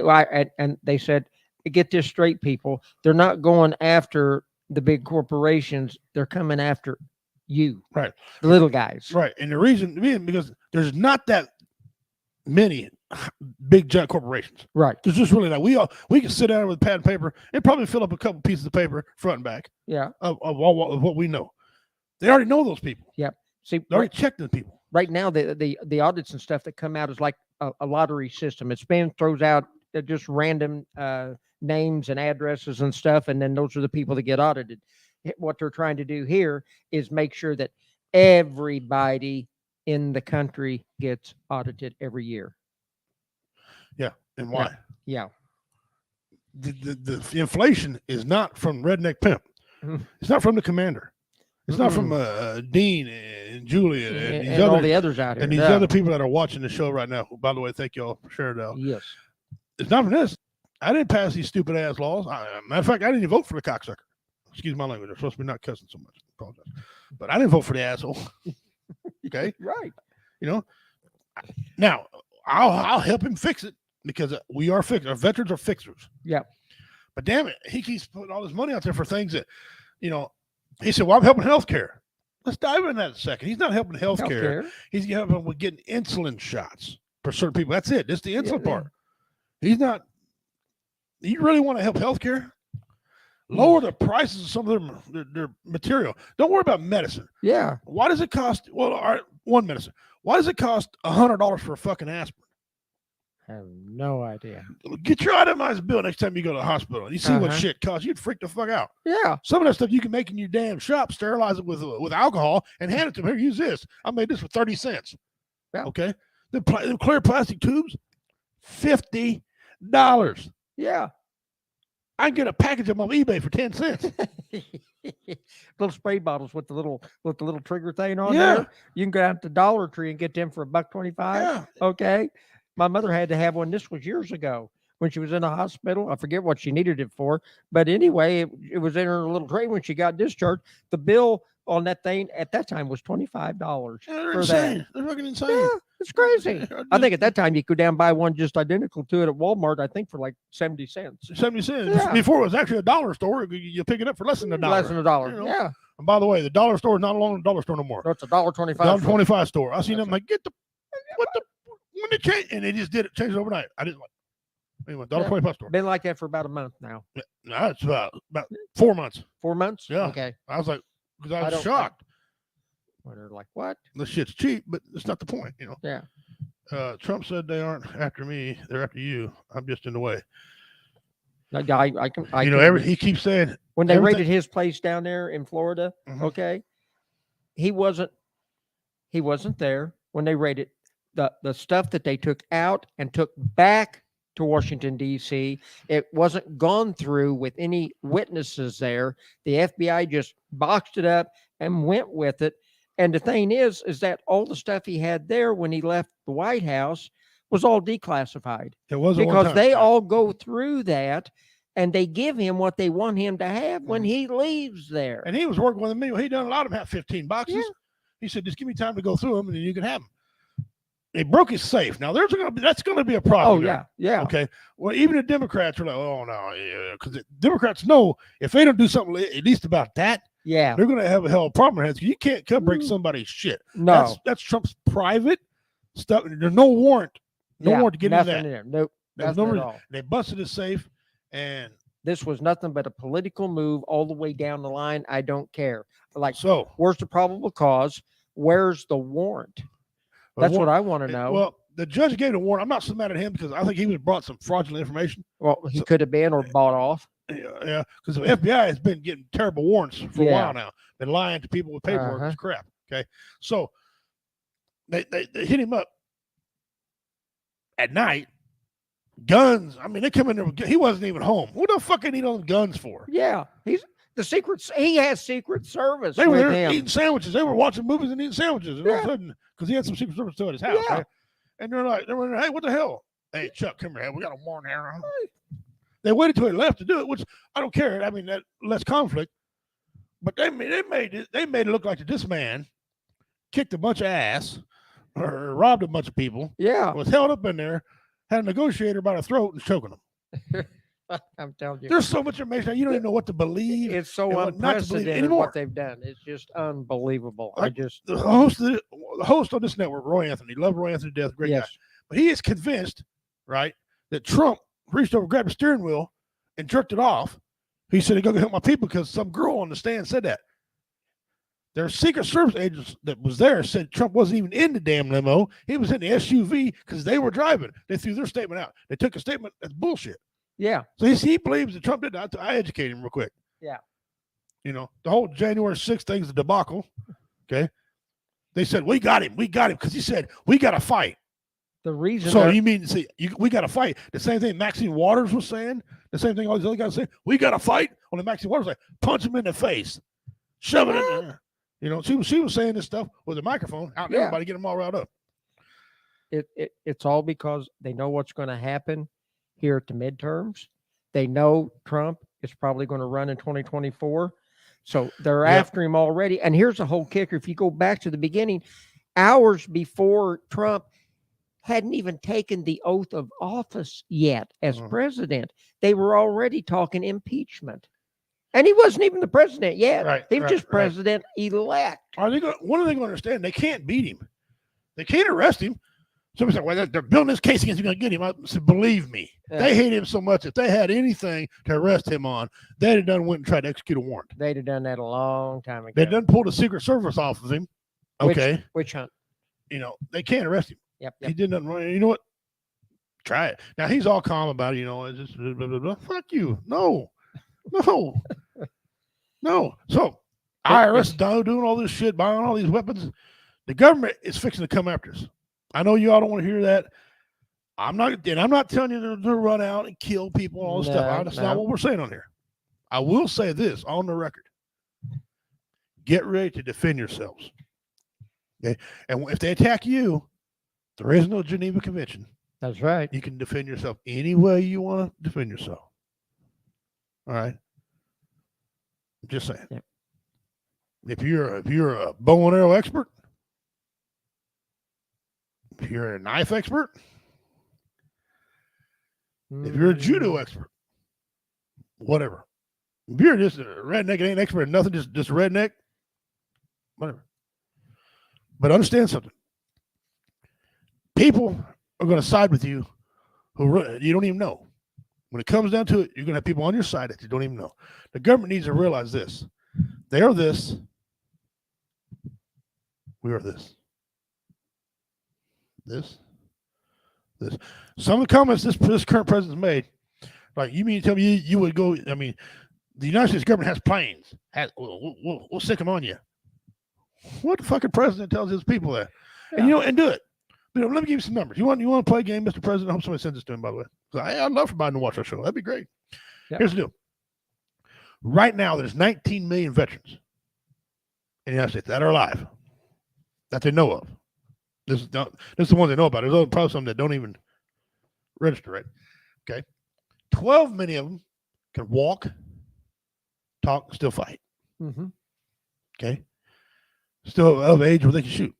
And they said, get this straight, people. They're not going after the big corporations. They're coming after you, Right? The little guys, right? And the reason being because there's not that many big giant corporations, right? There's just really not. We can sit down with pad and paper and probably fill up a couple pieces of paper front and back. Yeah, of what we know. They already know those people. Yep. See, they already checked the people. Right now, the audits and stuff that come out is like a lottery system. It throws out just random names and addresses and stuff, and then those are the people that get audited. What they're trying to do here is make sure that everybody in the country gets audited every year. Yeah, and why? Yeah. The inflation is not from Redneck Pimp. It's not from the commander. It's not from Dean and Julia and these all the others out here. And these other people that are watching the show right now. By the way, thank y'all for sharing that. Yes. It's not from this. I didn't pass these stupid ass laws. Matter of fact, I didn't even vote for the cocksucker. Excuse my language. I'm supposed to be not cussing so much. I apologize. But I didn't vote for the asshole. Okay. Right. You know, now I'll help him fix it because we are fixers. Our veterans are fixers. Yeah. But damn it, he keeps putting all this money out there for things that, he said, well, I'm helping healthcare. Let's dive into that a second. He's not helping healthcare. He's helping with getting insulin shots for certain people. That's it. That's the insulin part. He's not. You really want to help healthcare? Lower the prices of some of their material. Don't worry about medicine. Yeah. Why does it cost? Well, all right, one medicine. Why does it cost $100 for a fucking aspirin? I have no idea. Get your itemized bill next time you go to the hospital and you see what shit costs. You'd freak the fuck out. Yeah. Some of that stuff you can make in your damn shop, sterilize it with alcohol, and hand it to them. Here, use this. I made this for 30 cents. Yeah. Okay. The clear plastic tubes, $50. Yeah. I can get a package of them on eBay for 10 cents. Little spray bottles with the little trigger thing on there. You can go out to Dollar Tree and get them for $1.25. Yeah. Okay. My mother had to have one. This was years ago when she was in the hospital. I forget what she needed it for, but anyway, it was in her little tray when she got discharged. The bill on that thing at that time was $25 They're for insane. that. They're fucking insane. Yeah, it's crazy. I think at that time you could go down and buy one just identical to it at Walmart. I think for like 70 cents. 70 cents. Yeah. Before it was actually a dollar store, you pick it up for less than $1. Less than $1. You know? Yeah. And by the way, the dollar store is not alone a dollar store no more. So it's $1.25. $1.25 store. I seen them like when they change, and they just did it, changed it overnight. I didn't like. Anyway, $1.25 store. Been like that for about a month now. Yeah, no, it's about 4 months. 4 months? Yeah. Okay. I was like, because I was shocked. They're like, what? The shit's cheap, but it's not the point, Yeah. Trump said they aren't after me; they're after you. I'm just in the way. He keeps saying when they raided his place down there in Florida. Okay, he wasn't there when they raided. the stuff that they took out and took back to Washington, D.C., it wasn't gone through with any witnesses there. The FBI just boxed it up and went with it. And the thing is that all the stuff he had there when he left the White House was all declassified. It was at one Because time. they Yeah. all go through that and they give him what they want him to have when he leaves there. And he was working with me. He done a lot of them have 15 boxes. Yeah. He said, just give me time to go through them and then you can have them. They broke his safe. Now that's going to be a problem. Oh, there. yeah. Okay. Well, even the Democrats are like, oh no, because the Democrats know if they don't do something at least about that, Yeah. they're going to have a hell of a problem. You can't come break somebody's shit. No. That's Trump's private stuff. There's no warrant. No warrant to get into nothing that. there. Nope. There's Nothing no at reason. all. They busted his safe, and This was nothing but a political move all the way down the line. I don't care. Like, so where's the probable cause? Where's the warrant? That's what I want to know. Well, the judge gave a warrant. I'm not so mad at him because I think he was brought some fraudulent information. Well, he could have been or bought off. Yeah, because the FBI has been getting terrible warrants for a Yeah. while now. Been lying to people with paperwork. It's crap. Okay, so they hit him up at night. Guns. I mean, they come in there. He wasn't even home. What the fuck did he need those guns for? Yeah. He has Secret Service They were with there him. eating sandwiches. They were watching movies and eating sandwiches. And all of Yeah. a sudden, because he had some Secret Service still at his house, Yeah. right? And they're like, hey, what the hell? Hey, Chuck, come here. We got a warrant here. They waited till he left to do it, which I don't care. I mean, that less conflict. But they made it look like that this man kicked a bunch of ass or robbed a bunch of people, Yeah. was held up in there, had a negotiator by the throat and choking them. I'm telling you. There's so much information you don't even know what to believe. It's so and what not to believe unprecedented anymore. what they've done. It's just unbelievable. I just The host on this network, Roy Anthony, love Roy Anthony to death, great guy. yes. But he is convinced, right, that Trump reached over, grabbed the steering wheel, and jerked it off. He said, "Go help my people," because some girl on the stand said that. Their Secret Service agents that was there said Trump wasn't even in the damn limo. He was in the SUV because they were driving. They threw their statement out. They took a statement that's bullshit. Yeah. So he believes that Trump did that. I educated him real quick. Yeah. You know, the whole January 6th thing's a debacle. Okay. They said, we got him because he said, we got to fight. The reason So they're- you mean, see, we got to fight. The same thing Maxine Waters was saying, the same thing all these other guys say, we got to fight. Only Maxine Waters was like, punch him in the face, shove it in there. You know, she was saying this stuff with a microphone out, and Yeah. everybody get them all riled up. it's all because they know what's going to happen here at the midterms. They know Trump is probably going to run in 2024. So they're Yep. after him already. And here's the whole kicker. If you go back to the beginning, hours before Trump hadn't even taken the oath of office yet as Mhm. president, they were already talking impeachment. And he wasn't even the president yet. Right, He was right, just right. president elect. One of the things going to understand, they can't beat him. They can't arrest him. Somebody said, well, they're building this case against him, going to get him. I said, believe me, they hate him so much. If they had anything to arrest him on, they'd have done went and tried to execute a warrant. They'd have done that a long time ago. They'd done pulled the Secret Service off of him. Okay. Witch hunt. You know, they can't arrest him. Yep. He did nothing wrong. You know what? Try it. Now he's all calm about it. You know, it's just blah, blah, blah. Fuck you. No. No. So IRS is doing all this shit, buying all these weapons. The government is fixing to come after us. I know you all don't want to hear that. I'm not telling you to run out and kill people and all this stuff. That's not what we're saying on here. I will say this on the record. Get ready to defend yourselves. Okay. And if they attack you, there is no Geneva Convention. That's right. You can defend yourself any way you want to defend yourself. All right. I'm just saying. Yep. If you're a bow and arrow expert, if you're a knife expert, if you're a judo expert, whatever. If you're just a redneck, ain't expert in nothing, just a redneck, whatever. But understand something. People are going to side with you who you don't even know. When it comes down to it, you're going to have people on your side that you don't even know. The government needs to realize this. They are this. We are this. This. Some of the comments this current president's made, like, you mean to tell me you would go, I mean, the United States government has planes. We'll stick them on you. What the fucking president tells his people that? And, and do it. But let me give you some numbers. You want to play a game, Mr. President? I hope somebody sends this to him, by the way. I'd love for Biden to watch our show. That'd be great. Yep. Here's the deal. Right now, there's 19 million veterans in the United States that are alive, that they know of. This is the ones they know about. There's probably some that don't even register, right? Okay. 12 million of them can walk, talk, still fight. Mm-hmm. Okay. Still of age where they can shoot.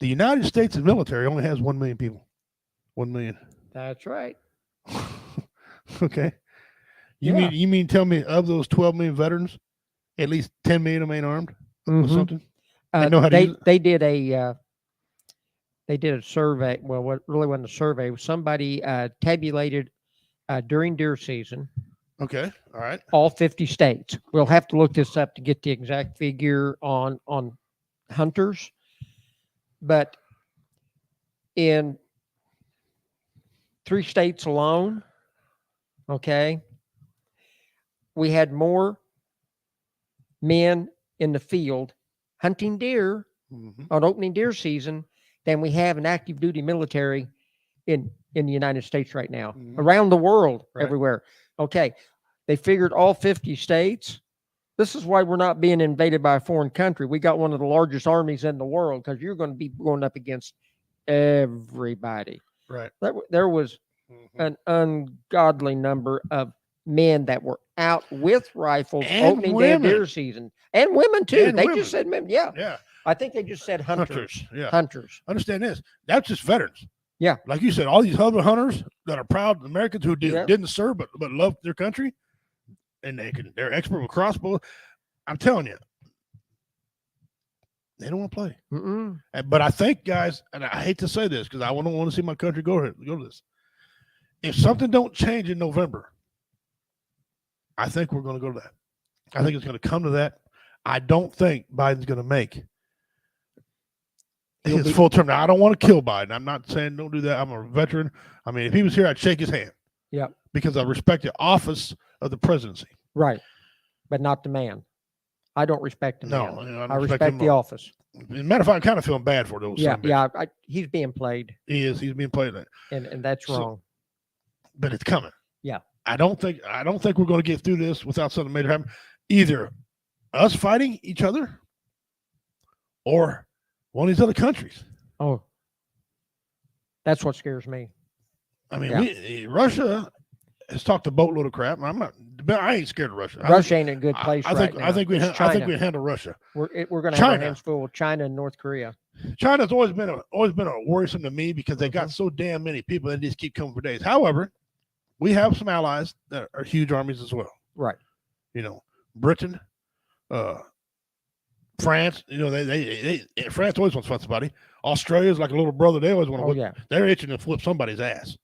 The United States military only has 1 million people. 1 million. That's right. Okay. Yeah. You mean tell me of those 12 million veterans, at least 10 million of them ain't armed or Mhm. something? They know how to use it? They did a survey. Well, what really wasn't a survey. Somebody tabulated during deer season Okay. All right. all 50 states. We'll have to look this up to get the exact figure on hunters, but in 3 states alone, okay, we had more men in the field hunting deer Mhm. on opening deer season than we have an active duty military in the United States right now, Mhm. around the world, Right. everywhere. Okay. They figured all 50 states. This is why we're not being invaded by a foreign country. We got one of the largest armies in the world because you're going to be going up against everybody. Right. There was Mhm. an ungodly number of men that were out with rifles And opening day of deer women. season, and women too. And They women. just said men. Yeah, Yeah. I think they just said hunters. Yeah. Hunters. Understand this. That's just veterans. Yeah. Like you said, all these other hunters that are proud Americans who Yeah. didn't serve but loved their country, and they're expert with crossbows. I'm telling you, they don't want to play. Mm-mm. But I think, guys, and I hate to say this because I don't want to see my country go to this. If something don't change in November, I think we're going to go to that. I think it's going to come to that. I don't think Biden's going to make He'll his be- full term. Now, I don't want to kill Biden. I'm not saying don't do that. I'm a veteran. I mean, if he was here, I'd shake his hand. Yeah. Because I respect the office of the presidency. Right. But not the man. I don't respect the No, man. you know, I respect him the more. office. As a matter of fact, I'm kind of feeling bad for those. Yeah, son of a bitches. yeah. He's being played, He is. He's being played like, and that's So- wrong. but it's coming. Yeah. I don't think we're going to get through this without something major happening. Either us fighting each other, or one of these other countries. Oh, that's what scares me. I mean, Yeah. Russia has talked a boatload of crap. I ain't scared of Russia. Russia ain't in a good place I right think now. I think we It's I think China. we handle Russia. We're going to have our China. hands full with China and North Korea. China's always been a worrisome to me because they got so damn many people that just keep coming for days. However, we have some allies that are huge armies as well. Right. You know, Britain, France. You know, they France always wants to fight somebody. Australia's like a little brother. They always want to. Oh yeah. They're itching to flip somebody's ass.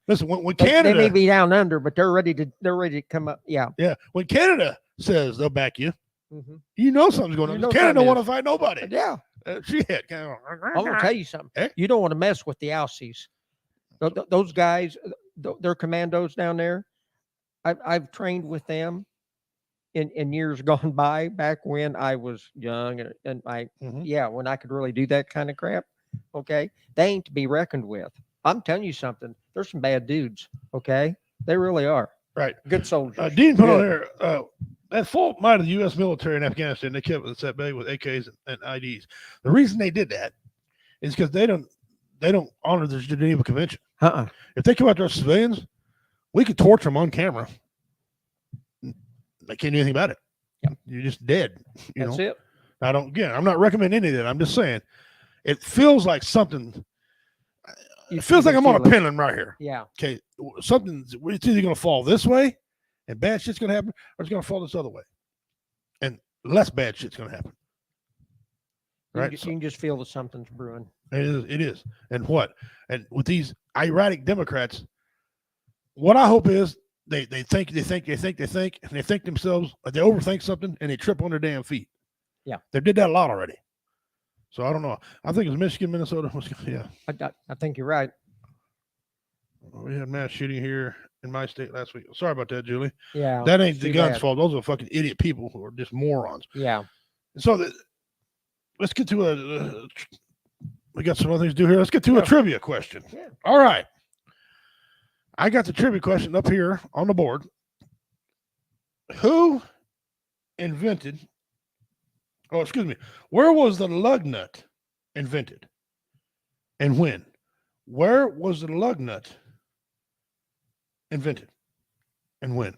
Listen, when They Canada, may be down under, but they're ready to come up. Yeah. yeah, when Canada says they'll back you, Mhm. you know something's going You on. know Canada don't something want to is. fight nobody. Yeah. Shit. I'm gonna tell you something. Eh? You don't want to mess with the Aussies. Those guys, they're commandos down there. I've trained with them in years gone by, back when I was young and Mhm. when I could really do that kind of crap. Okay, they ain't to be reckoned with. I'm telling you something. There's some bad dudes. Okay, they really are. Right. Good soldiers. Dean put on Good. there at full might of the U.S. military in Afghanistan, they kept us at bay with AKs and IDs. The reason they did that is because they don't honor the Geneva Convention. If they come after us civilians, we could torture them on camera. They can't do anything about it. Yep. You're just dead. You That's know. it. I'm not recommending any of that. I'm just saying, it feels like something. You It feels like can I'm on a feel it. pendulum right here. Yeah. Okay, it's either going to fall this way, and bad shit's going to happen, or it's going to fall this other way, and less bad shit's going to happen. You Right. can just feel that something's brewing. It is. And what? And with these erratic Democrats, what I hope is they think, and they think themselves, they overthink something, and they trip on their damn feet. Yeah. They did that a lot already. So I don't know. I think it was Michigan, Minnesota. Yeah. I think you're right. We had mass shooting here in my state last week. Sorry about that, Julie. Yeah. That ain't it's the too gun's bad. fault. Those are fucking idiot people who are just morons. Yeah. So let's get to We got some other things to do here. Let's get to a trivia question. Yeah. All right. I got the trivia question up here on the board. Who invented, where was the lug nut invented and when? Where was the lug nut invented and when?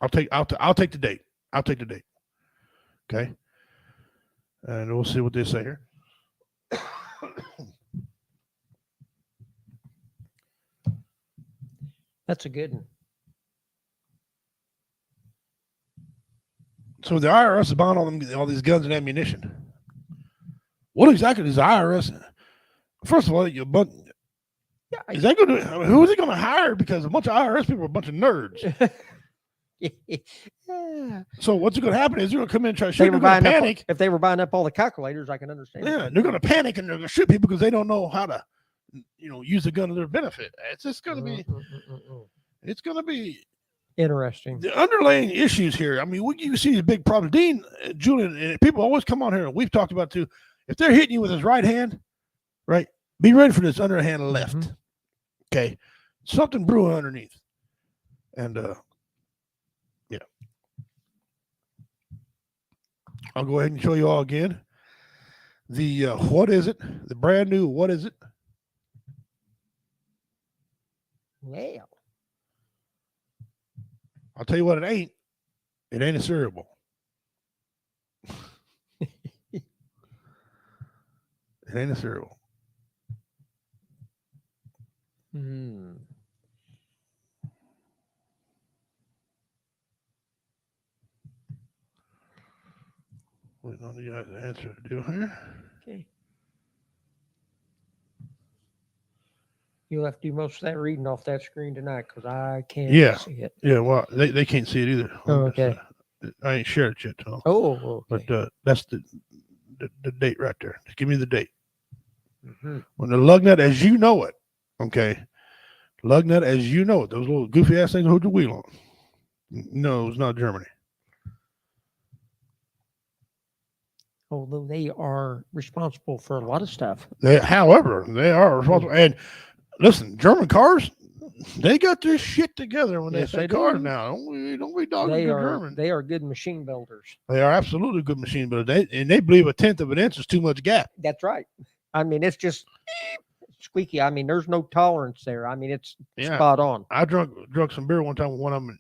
I'll take the date. I'll take the date. Okay. And we'll see what they say here. That's a good one. So the IRS is buying all these guns and ammunition. What exactly does the IRS? First of all, is that going to? Who is it going to hire? Because a bunch of IRS people are a bunch of nerds. Yeah. So what's going to happen is they're going to come in and try to They shoot. were They're going buying to up, panic. if they were buying up all the calculators, I can understand. Yeah, they're going to panic and they're going to shoot people because they don't know how to, use the gun to their benefit. It's just going to be. It's going to be Interesting. the underlying issues here. I mean, you see these big problems. Dean, Julian, and people always come on here, and we've talked about too. If they're hitting you with his right hand, right, be ready for this underhand left. Okay, something brewing underneath, and yeah, I'll go ahead and show you all again. The what is it? The brand new what is it? Yeah. I'll tell you what it ain't. It ain't a cereal bowl. It ain't a cereal. Waiting on you guys to answer the deal here. Okay. You'll have to do most of that reading off that screen tonight because I can't see it. Yeah, well, they can't see it either. Oh, okay. I ain't shared it yet, Tom. Oh, okay. But that's the date right there. Just give me the date. When the lug nut as you know it, okay? Lug nut as you know it, those little goofy ass things that hold your wheel on. No, it's not Germany. Although they are responsible for a lot of stuff. However, they are responsible. And listen, German cars, they got their shit together when Yes, they say they cars do. now. Don't be dogging the German. They are good machine builders. They are absolutely good machine builders. They believe 1/10 of an inch is too much gap. That's right. I mean, it's just squeaky. I mean, there's no tolerance there. I mean, it's spot on. I drunk some beer one time with one of them.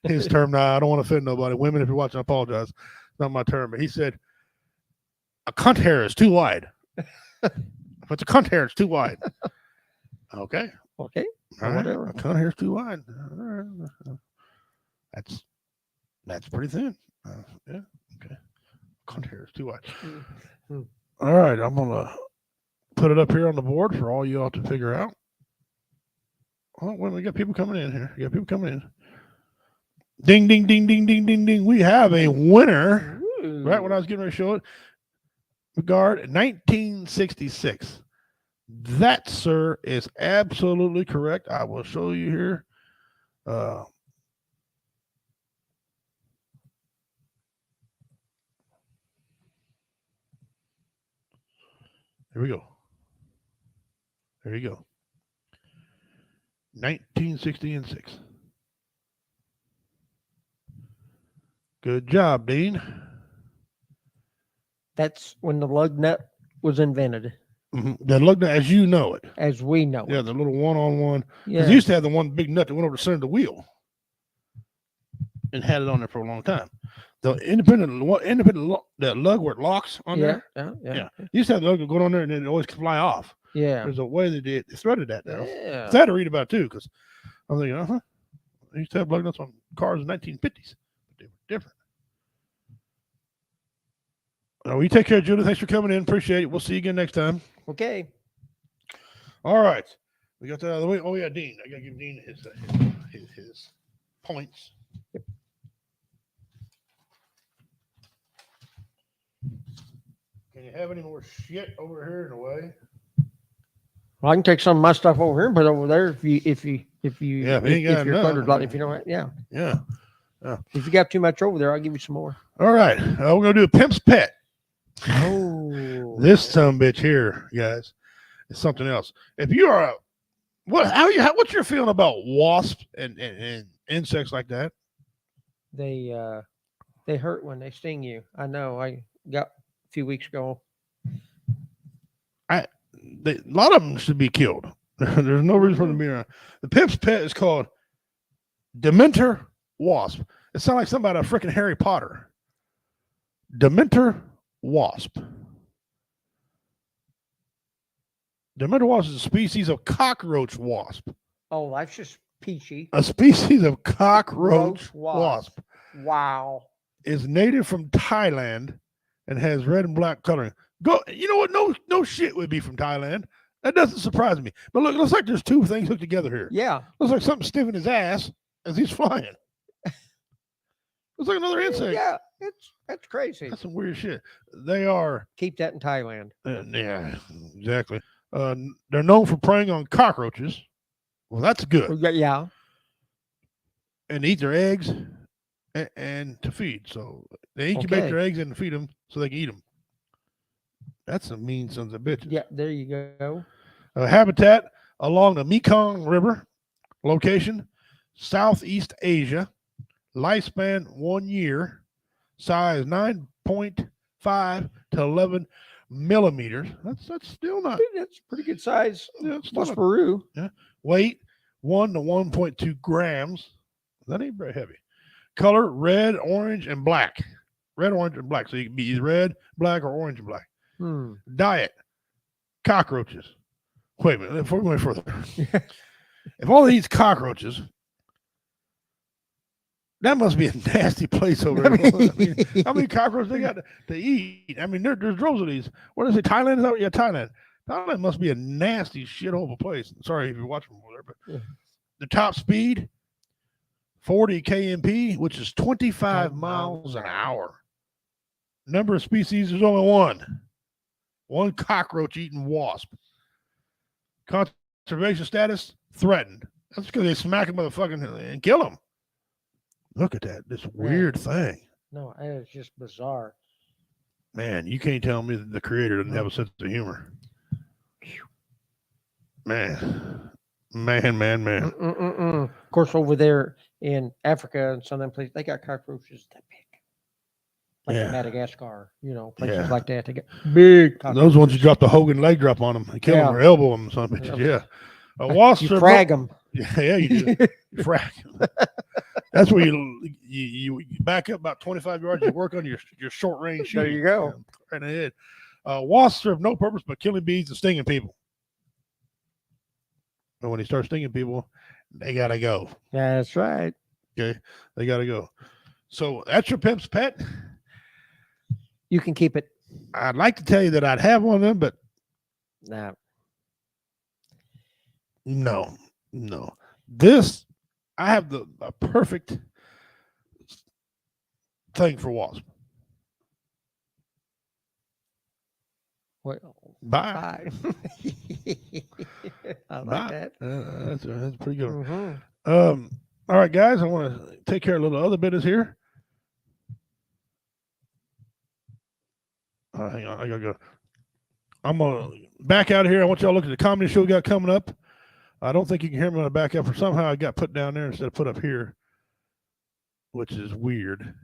His term, now I don't want to offend nobody. Women, if you're watching, I apologize. It's not my term. But he said, a cunt hair is too wide. If it's a cunt hair, it's too wide. Okay. Okay. All right. Whatever. A cunt hair is too wide. All right. That's pretty thin. Yeah. Okay. Cunt hair is too wide. All right. I'm going to put it up here on the board for all you all to figure out. Oh, well, we got people coming in here. We got people coming in. Ding, ding, ding, ding, ding, ding, ding. We have a winner. Ooh. Right when I was getting ready to show it. Regard 1966. That, sir, is absolutely correct. I will show you here. Here we go. There you go. 1966. Good job, Dean. That's when the lug nut was invented, The lug nut as you know it. as we know Yeah, it. the little one-on-one. Yeah. Because you used to have the one big nut that went over the center of the wheel and had it on there for a long time. The that lug where it locks on there. Yeah. You used to have the lug going on there and then it always could fly off. Yeah. There's a way they threaded that now. Yeah. So I had to read about it too, because I'm thinking, I used to have lug nuts on cars in the 1950s, but they were different. Well, you take care, Judah. Thanks for coming in. Appreciate it. We'll see you again next time. Okay. All right. We got that out of the way. Oh, yeah, Dean. I got to give Dean his points. Yep. Can you have any more shit over here in the way? Well, I can take some of my stuff over here and put it over there if you Yeah, if you ain't got you're enough. cluttered, like, if you know what, yeah. Yeah. If you got too much over there, I'll give you some more. All right. We're going to do a Pimp's Pet. Oh, This son bitch here, guys, is something else. If you are what's your feeling about wasps and insects like that? they hurt when they sting you. I know. I got a few weeks ago. A lot of them should be killed. There's no reason for them to be around. The Pimp's pet is called Dementor wasp. It sounds like something out of freaking Harry Potter. Dementor wasp. Dementor wasp is a species of cockroach wasp. Oh, that's just peachy. A species of cockroach wasp Wow. is native from Thailand and has red and black coloring. You know what? No shit would be from Thailand. That doesn't surprise me. But look, it looks like there's two things hooked together here. Yeah. Looks like something stiff in his ass as he's flying. Looks like another insect. Yeah. That's crazy. That's some weird shit. They are. Keep that in Thailand. Yeah, exactly. They're known for preying on cockroaches. Well, that's good. Yeah. And eat their eggs and to feed. So they incubate Okay. their eggs and feed them so they can eat them. That's some mean sons of bitches. Yeah. There you go. Habitat along the Mekong River. Location, Southeast Asia. Lifespan 1 year. Size 9.5 to 11 millimeters. That's still not. That's pretty good size. Yeah, it's still not- Peru. weight 1 to 1.2 grams. That ain't very heavy. Color red, orange, and black. Red, orange, and black. So you can be either red, black, or orange and black. Diet cockroaches. Wait a minute, before we go any further. If all these cockroaches, that must be a nasty place over there. I mean, how many cockroaches they got to eat? I mean, there's droves of these. What is it? Thailand? Is that? Yeah, Thailand. Thailand must be a nasty shithole of a place. Sorry if you're watching over there, but Yeah. the top speed 40 kmp, which is 25 miles an hour. Number of species, there's only one cockroach eating wasp. Conservation status threatened. That's because they smack him motherfucking and kill him. Look at that, this weird thing. No, that is just bizarre. Man, you can't tell me that the creator doesn't have a sense of humor. Man. Of course, over there in Africa and some of them places, they got cockroaches that big. Like in Madagascar, places like that. They got big cockroaches. Those ones you drop the Hogan leg drop on them and kill them or elbow them, some bitches. Yeah. Wasps You frag them. Yeah, you do. You frag 'em. That's where you back up about 25 yards. You work on your short range shooting. There you go. Right in the head. Wasps serve no purpose but killing bees and stinging people. But when they start stinging people, they gotta go. That's right. Okay, they gotta go. So that's your Pimp's pet. You can keep it. I'd like to tell you that I'd have one of them, but no. This, I have a perfect thing for wasp. Well, Bye. I like Bye. that. That's pretty good. Mhm. All right, guys, I want to take care of a little other business here. Hang on, I gotta go. I'm gonna back out of here. I want y'all to look at the comedy show we got coming up. I don't think you can hear me when I back up, or somehow I got put down there instead of put up here, which is weird.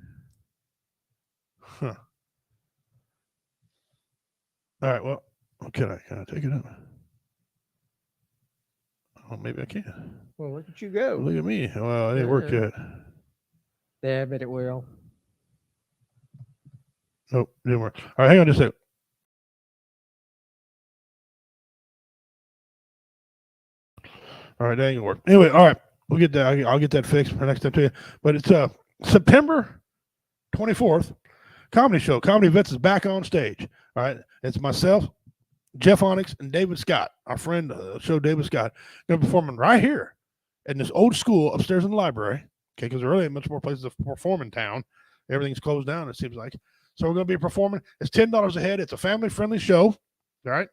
Huh. All right, well, can I take it up? Oh, maybe I can. Well, look at you go. Look at me. Well, it didn't work Yeah. yet. Yeah, I bet it will. Nope, didn't work. All right, hang on just a second. All right, that ain't gonna work. Anyway, all right, we'll get that. I'll get that fixed for next time to you. But it's September 24th, comedy show. Comedy Vets is back on stage. All right, it's myself, Jeff Onyx, and David Scott, our friend, show David Scott. They're performing right here in this old school upstairs in the library. Okay, because there really ain't much more places to perform in town. Everything's closed down, it seems like. So we're going to be performing. It's $10 a head. It's a family-friendly show. All right.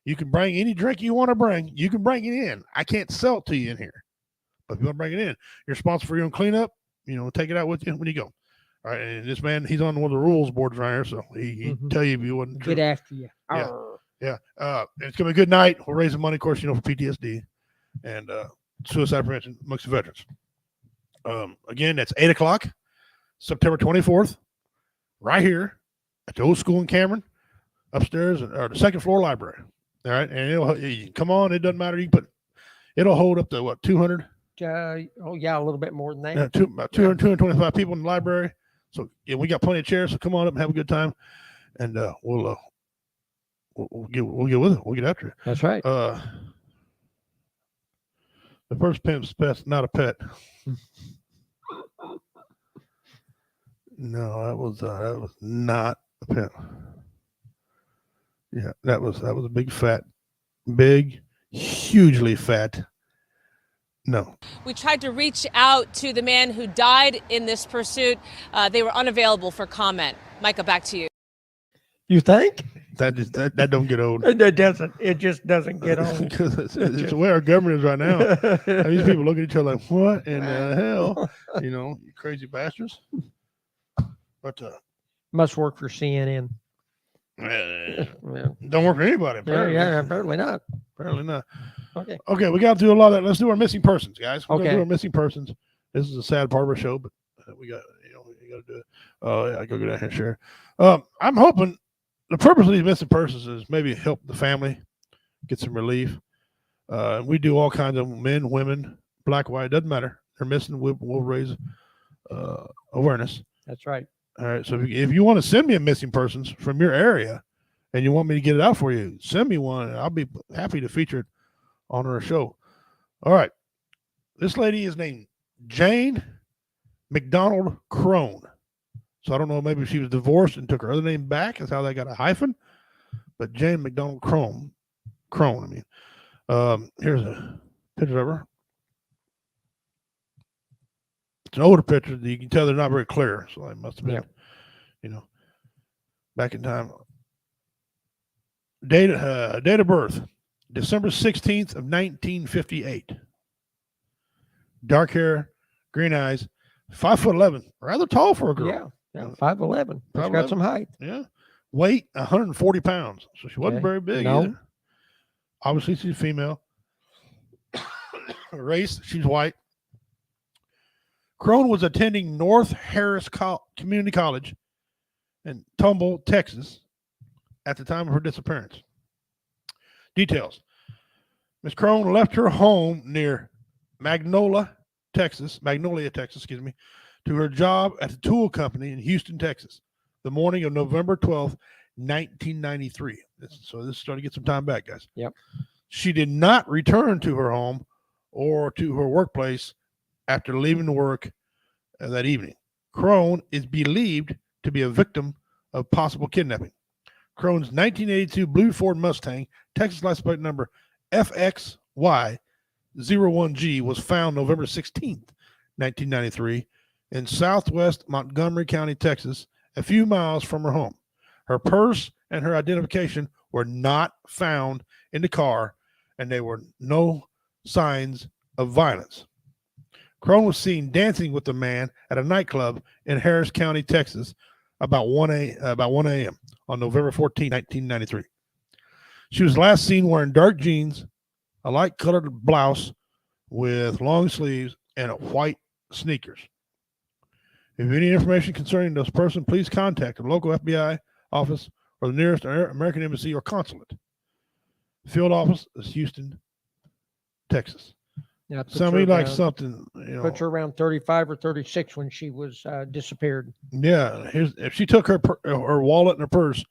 You can bring any drink you want to bring. You can bring it in. I can't sell it to you in here. But if you want to bring it in, you're responsible for your own cleanup. Take it out with you when you go. All right, and this man, he's on one of the rules boards right here, so he Mhm. tell you if you wasn't true. Get after you. Yeah. Arr. Yeah. It's gonna be a good night. We're raising money, of course, for PTSD and suicide prevention amongst the veterans. Again, that's 8:00, September 24th, right here at the old school in Cameron, upstairs or the second floor library. All right, and you can come on. It doesn't matter. You can it'll hold up to what 200. Oh yeah, a little bit more than that. About 200, 225 people in the library. So yeah, we got plenty of chairs. So come on up and have a good time, and we'll get with it. We'll get after it. That's right. The first pimp's pet's not a pet. No, that was not a pimp. Yeah, that was a big, hugely fat. No. We tried to reach out to the man who died in this pursuit. They were unavailable for comment. Micah, back to you. You think? That don't get old. It doesn't. It just doesn't get old. Because it's the way our government is right now. And these people look at each other like, what in the hell? You crazy bastards. But Must work for CNN. don't work for anybody. Apparently. Yeah, apparently not. Apparently not. Okay. We got to do a lot of that. Let's do our missing persons, guys. We're gonna Okay. do our missing persons. This is a sad part of our show, but we got you got to do it. Oh yeah, I go down here and share. I'm hoping the purpose of these missing persons is maybe help the family get some relief. We do all kinds of men, women, black, white, doesn't matter. They're missing. We'll raise awareness. That's right. All right. So if you want to send me a missing persons from your area, and you want me to get it out for you, send me one. And I'll be happy to feature it on our show. All right. This lady is named Jane McDonald Crone. So I don't know, maybe she was divorced and took her other name back. That's how they got a hyphen. But Jane McDonald Crone, here's a picture of her. It's an older picture. You can tell they're not very clear. So I must have been, back in time. Date of birth, December 16th of 1958. Dark hair, green eyes, 5'11", rather tall for a girl. Yeah, 5'11". She's 5'11". got some height. Yeah. Weight, 140 pounds. So she wasn't Okay. very big No. either. Obviously, she's female. Race, she's white. Crone was attending North Harris Community College in Tumble, Texas, at the time of her disappearance. Details. Miss Crone left her home near Magnolia, Texas, to her job at the tool company in Houston, Texas, the morning of November 12th, 1993. So this is starting to get some time back, guys. Yep. She did not return to her home or to her workplace after leaving work that evening. Crone is believed to be a victim of possible kidnapping. Crone's 1982 blue Ford Mustang, Texas license plate number FXY01G, was found November 16th, 1993, in southwest Montgomery County, Texas, a few miles from her home. Her purse and her identification were not found in the car, and there were no signs of violence. Crone was seen dancing with the man at a nightclub in Harris County, Texas, about 1 a.m. on November 14, 1993. She was last seen wearing dark jeans, a light-colored blouse with long sleeves, and white sneakers. If you have any information concerning this person, please contact the local FBI office or the nearest American embassy or consulate. Field office is Houston, Texas. Yeah, puts Somebody her like around- something, Puts her around 35 or 36 when she was disappeared. Yeah, if she took her wallet and her purse,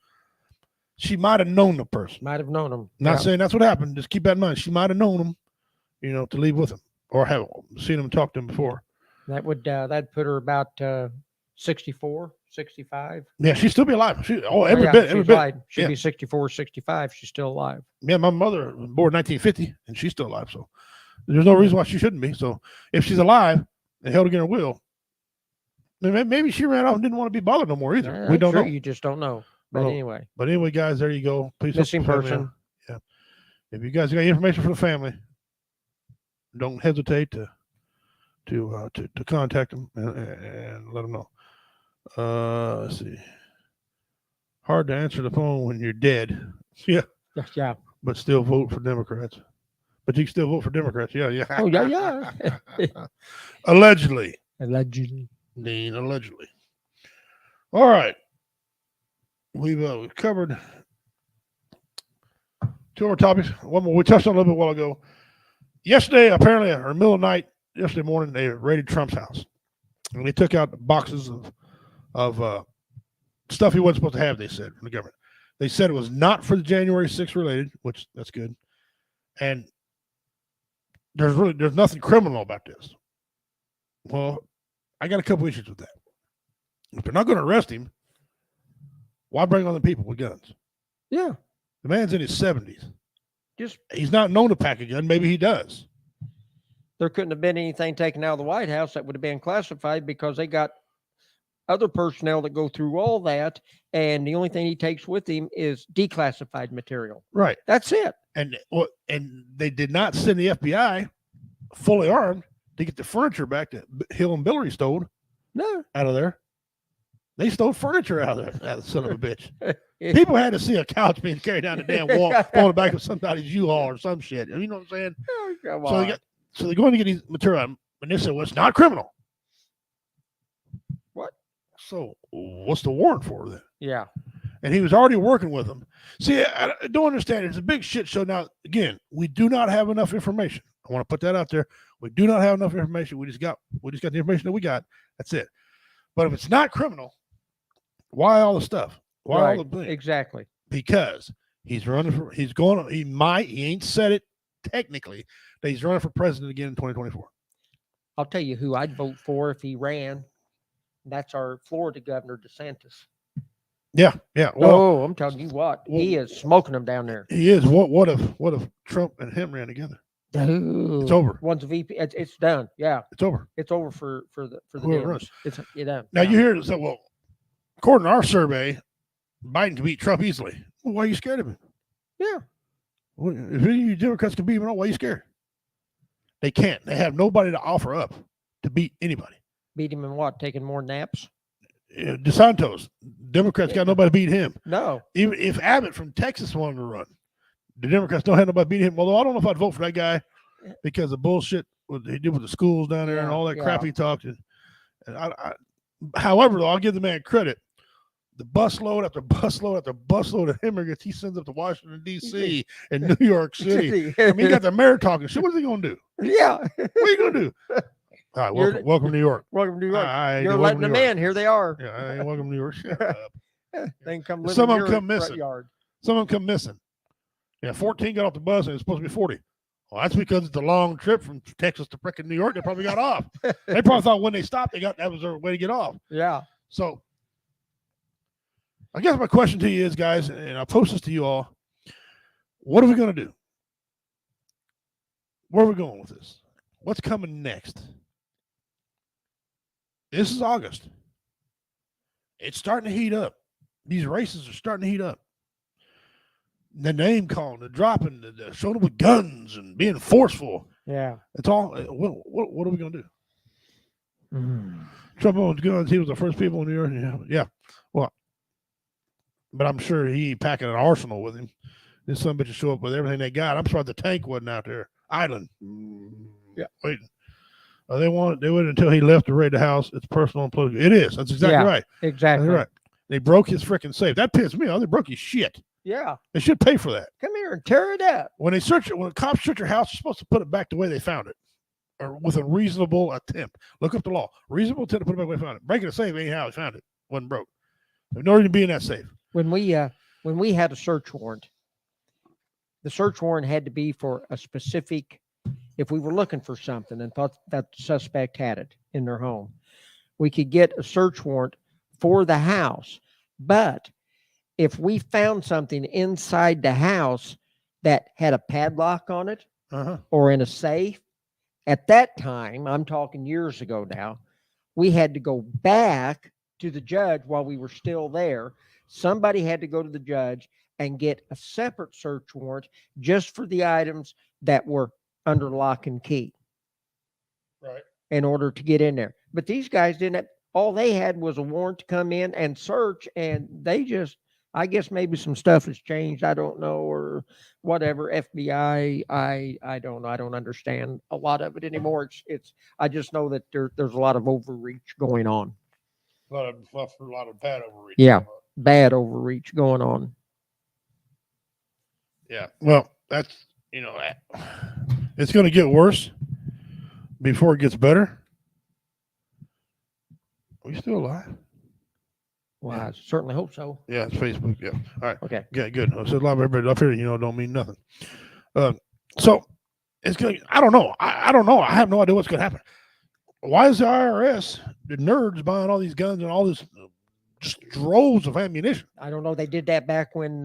she might have known the person. Might have known him. Not saying that's what happened. Just keep that in mind. She might have known him, to leave with him or have seen him, talk to him before. That would that'd put her about 64, 65. Yeah, she'd still be alive. Every Yeah, bit. she's alive. She'd Yeah. be 64, 65. She's still alive. Yeah, my mother was born in 1950, and she's still alive. So there's no reason why she shouldn't be. So if she's alive and held against her will, then maybe she ran off and didn't want to be bothered no more either. We don't know. You just don't know. But Well, anyway, But anyway, guys, there you go. Please help missing the family person. out. Yeah. If you guys got any information for the family, don't hesitate to contact them and let them know. Let's see. Hard to answer the phone when you're dead. Yeah, Yeah. but still vote for Democrats. But you can still vote for Democrats. Yeah, yeah. Oh, yeah, yeah. Allegedly. Allegedly. Dean, allegedly. All right. We've covered two more topics. One more we touched on a little bit while ago. Yesterday, apparently, or middle of the night, yesterday morning, they raided Trump's house. And they took out boxes of stuff he wasn't supposed to have, they said, from the government. They said it was not for the January 6th related, which that's good. And there's nothing criminal about this. Well, I got a couple issues with that. If they're not going to arrest him, why bring on the people with guns? Yeah. The man's in his 70s. Just He's not known to pack a gun. Maybe he does. there couldn't have been anything taken out of the White House that would have been classified because they got other personnel that go through all that. And the only thing he takes with him is declassified material. Right. That's it. And they did not send the FBI fully armed to get the furniture back that Hill and Billary stole No. out of there. They stole furniture out of there, that son of a bitch. People had to see a couch being carried down the damn wall on the back of somebody's U-Haul or some shit. You know what I'm saying? Oh, come So, on. they're going to get these material out, and they said, well, it's not criminal. What? So what's the warrant for then? Yeah. And he was already working with them. See, I don't understand. It's a big shit show. Now, again, we do not have enough information. I want to put that out there. We do not have enough information. We just got the information that we got. That's it. But if it's not criminal, why all the stuff? Why all the blame? Exactly. Because he's running for, he ain't said it technically, that he's running for president again in 2024. I'll tell you who I'd vote for if he ran. That's our Florida Governor DeSantis. Yeah. Well, I'm telling you what, he is smoking them down there. he is. What if Trump and him ran together? It's over. One's a VP. It's done. Yeah, It's over. it's over for the Whoever Dems. runs. It's done. Now Yeah. you hear so well, according to our survey, Biden can beat Trump easily. Well, why are you scared of him? Yeah. Well, if any of you Democrats can beat him, why are you scared? They can't. They have nobody to offer up to beat anybody. Beat him in what? Taking more naps? DeSantis, Democrats got nobody to beat him. No. Even if Abbott from Texas wanted to run, the Democrats don't have nobody beat him. Although I don't know if I'd vote for that guy because of bullshit what he did with the schools down there and all that crap he talked. And however, though, I'll give the man credit. The busload after busload after busload of immigrants he sends up to Washington, D.C. and New York City. I mean, he got the mayor talking shit. What is he going to do? Yeah. What are you going to do? All right, welcome to New York. Welcome to New York. I ain't You're welcome letting to them New York. in. Here they are. Yeah, I ain't welcome to New York. Shut up. They can come live Some in of them your come front missing. yard. Some of them come missing. Yeah, 14 got off the bus and it's supposed to be 40. Well, that's because it's a long trip from Texas to frickin' New York. They probably got off. They probably thought when they stopped, that was their way to get off. Yeah. So I guess my question to you is, guys, and I'll post this to you all. What are we going to do? Where are we going with this? What's coming next? This is August. It's starting to heat up. These races are starting to heat up. The name calling, the dropping, the showing up with guns and being forceful. Yeah. It's all. What are we going to do? Trump owns guns. He was the first people in New York. Yeah. Well, but I'm sure he ain't packing an arsenal with him. This son bitch show up with everything they got. I'm surprised the tank wasn't out there idling. Yeah. Waiting. They waited until he left to raid the house. It's personal and political. It is. That's exactly right. Exactly. That's right. They broke his freaking safe. That pissed me off. They broke his shit. Yeah. They should pay for that. Come here and tear it up. When they search it, when cops search your house, you're supposed to put it back the way they found it, or with a reasonable attempt. Look up the law. Reasonable attempt to put it back the way they found it. Breaking a safe ain't how they found it. Wasn't broke. There's no reason to be in that safe. When we had a search warrant, the search warrant had to be for a specific. If we were looking for something and thought that suspect had it in their home, we could get a search warrant for the house. But if we found something inside the house that had a padlock on it or in a safe, at that time, I'm talking years ago now, we had to go back to the judge while we were still there. Somebody had to go to the judge and get a separate search warrant just for the items that were under lock and key. Right. In order to get in there. But these guys didn't have, all they had was a warrant to come in and search, and they just, I guess maybe some stuff has changed. I don't know, or whatever. FBI, I don't know. I don't understand a lot of it anymore. I just know that there's a lot of overreach going on. A lot of bad overreach. Yeah. Bad overreach going on. Yeah. Well, that's, it's going to get worse before it gets better. Are we still alive? Well, Yeah. I certainly hope so. Yeah, it's Facebook. Yeah. All right. Okay. Yeah, good. So a lot of everybody up here, don't mean nothing. So it's going to, I don't know. I don't know. I have no idea what's going to happen. Why is the IRS, the nerds, buying all these guns and all this just droves of ammunition? I don't know. They did that back when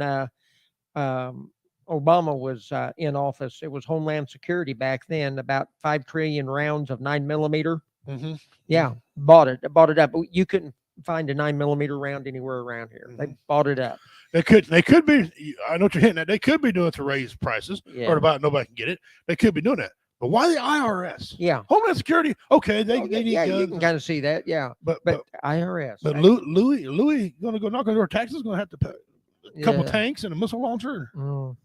Obama was in office. It was Homeland Security back then, about 5 trillion rounds of 9mm. Mm-hmm. Yeah, bought it up. You couldn't find a 9mm round anywhere around here. Mhm. They bought it up. They could be, I know what you're hitting at. They could be doing it to raise prices Yeah. or about nobody can get it. They could be doing that. But why the IRS? Yeah. Homeland Security, okay, they need yeah, you guns. can kind of see that. Yeah. But IRS. But right? Louis going to go knock on your taxes, going to have to pay a couple Yeah. tanks and a missile launcher. Mm.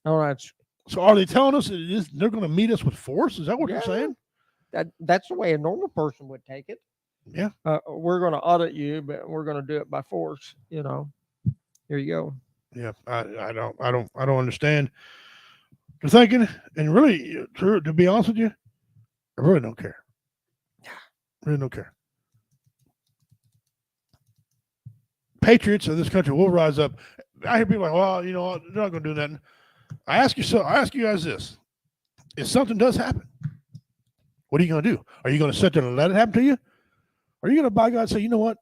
All right. So are they telling us they're going to meet us with force? Is that what you're Yeah. saying? That's the way a normal person would take it. Yeah. We're going to audit you, but we're going to do it by force. Here you go. Yeah, I don't understand the thinking, and really, to be honest with you, I really don't care. Really don't care. Patriots of this country will rise up. I hear people like, well, they're not going to do nothing. I ask you guys this: if something does happen, what are you going to do? Are you going to sit there and let it happen to you? Or are you going to by God say, you know what?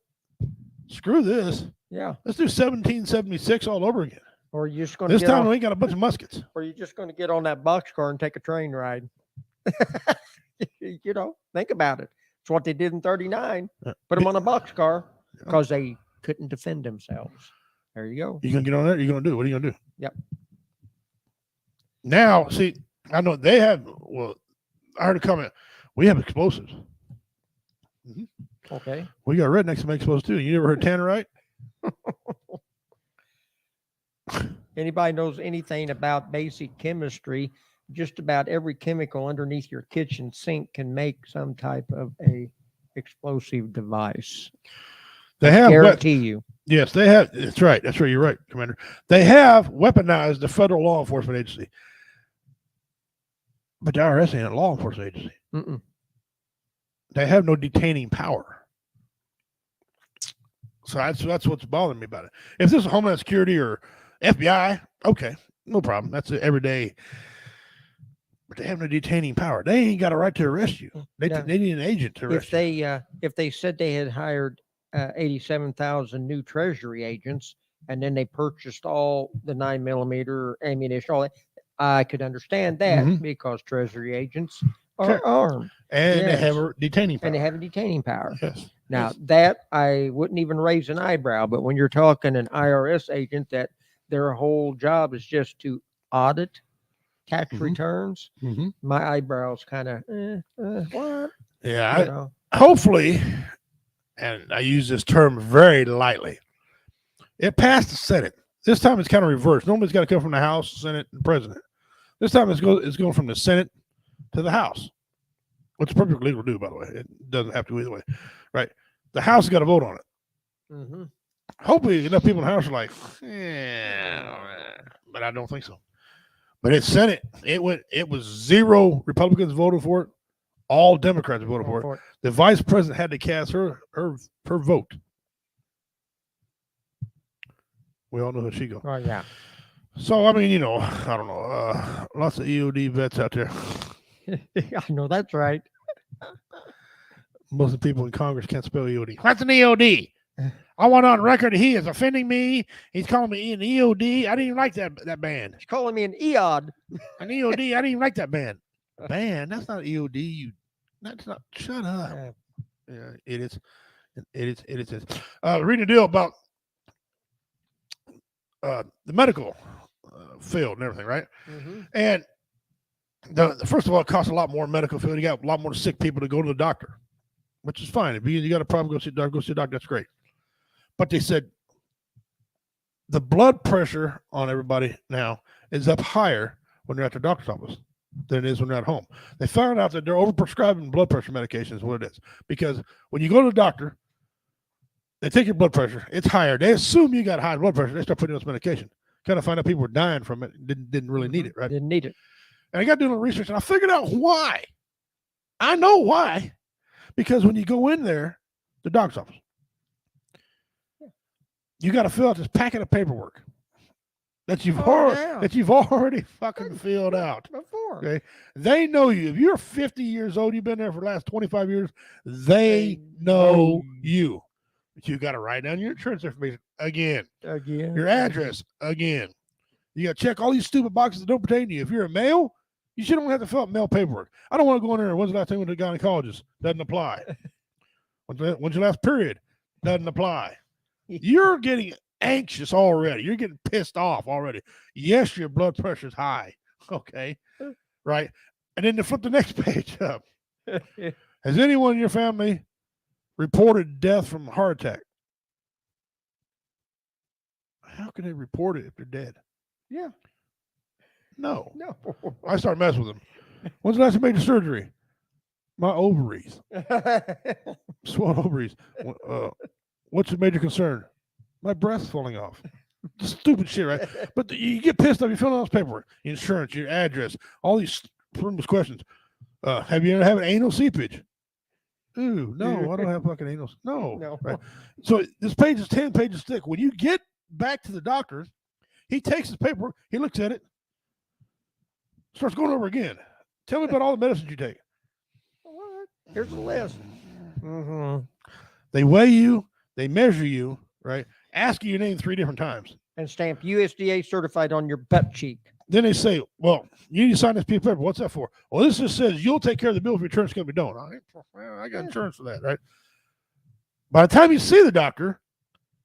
Screw this. Yeah. Let's do 1776 all over again. Or you're just going to This time we ain't got a bunch of muskets. or you're just going to get on that boxcar and take a train ride. Think about it. It's what they did in 39. Put them on a boxcar because they couldn't defend themselves. There you go. You gonna get on that? You're gonna do. What are you gonna do? Yep. Now, see, I know they have. Well, I heard a comment. We have explosives. Okay. We got rednecks that make explosives too. You never heard tannerite? Anybody knows anything about basic chemistry? Just about every chemical underneath your kitchen sink can make some type of a explosive device. They have. Guarantee you. Yes, they have. That's right. That's right. You're right, Commander. They have weaponized the federal law enforcement agency, but the IRS ain't a law enforcement agency. Mm-mm. They have no detaining power. So that's what's bothering me about it. If this is Homeland Security or FBI, okay, no problem. That's it every day. But they have no detaining power. They ain't got a right to arrest you. They need an agent to arrest you. If they said they had hired 87,000 new Treasury agents, and then they purchased all the 9mm ammunition, all that, I could understand that because Treasury agents are armed and they have a detaining power. and they have a detaining power. Yes. Now that I wouldn't even raise an eyebrow, but when you're talking an IRS agent that their whole job is just to audit tax returns, my eyebrows kind of what? Yeah. Hopefully, and I use this term very lightly, it passed the Senate. This time it's kind of reversed. Normally it's got to come from the House, Senate, and President. This time it's going from the Senate to the House. What's perfectly legal to do, by the way. It doesn't have to either way, right? The House has got to vote on it. Hopefully enough people in the House are like, but I don't think so. But it's Senate. It was 0 Republicans voted for it. All Democrats voted for it. The vice president had to cast her vote. We all know who she goes. Oh yeah. So I mean, I don't know. Lots of EOD vets out there. I know that's right. Most of the people in Congress can't spell EOD. What's an EOD? I want on record he is offending me. He's calling me an EOD. I didn't even like that band. He's calling me an EOD. An EOD. I didn't even like that band. Band? That's not EOD. That's not. Shut up. Yeah, it is. It is. Reading a deal about the medical field and everything, right? And first of all, it costs a lot more in medical field. You got a lot more sick people to go to the doctor. which is fine. If you got a problem, go see a doctor. That's great. But they said the blood pressure on everybody now is up higher when they're at their doctor's office than it is when they're at home. They found out that they're overprescribing blood pressure medication is what it is. Because when you go to the doctor, they take your blood pressure, it's higher. They assume you got high blood pressure. They start putting you on this medication. Kind of find out people were dying from it, didn't really need it, right? Didn't need it. And I got doing a little research, and I figured out why. I know why. Because when you go in there, the doctor's office, you got to fill out this packet of paperwork that you've already fucking filled out. Before. Okay, they know you. If you're 50 years old, you've been there for the last 25 years. They know you. But you got to write down your insurance information again. Your address again. You got to check all these stupid boxes that don't pertain to you. If you're a male, you should only have to fill out male paperwork. I don't want to go in there. When's the last time you went to the gynecologist? Doesn't apply. When's your last period? Doesn't apply. You're getting anxious already. You're getting pissed off already. Yes, your blood pressure's high. Okay. Right. And then to flip the next page up. Has anyone in your family reported death from a heart attack? How can they report it if they're dead? Yeah. No. No. I start messing with them. When's the last time you made the surgery? My ovaries. Swollen ovaries. What's your major concern? My breast's falling off. Just stupid shit, right? But you get pissed off. You fill out this paperwork, your insurance, your address, all these frivolous questions. Have you ever had an anal seepage? Ooh, no, I don't have fucking anal. No. Right? So this page is 10 pages thick. When you get back to the doctor, he takes his paperwork, he looks at it, starts going over again. Tell me about all the medicines you take. What? Here's the list. Mm-hmm. They weigh you, they measure you, right? Ask you your name 3 different times. And stamp USDA certified on your butt cheek. Then they say, well, you need to sign this piece of paper. What's that for? Well, this just says you'll take care of the bill if your insurance company don't. I got insurance for that, right? By the time you see the doctor,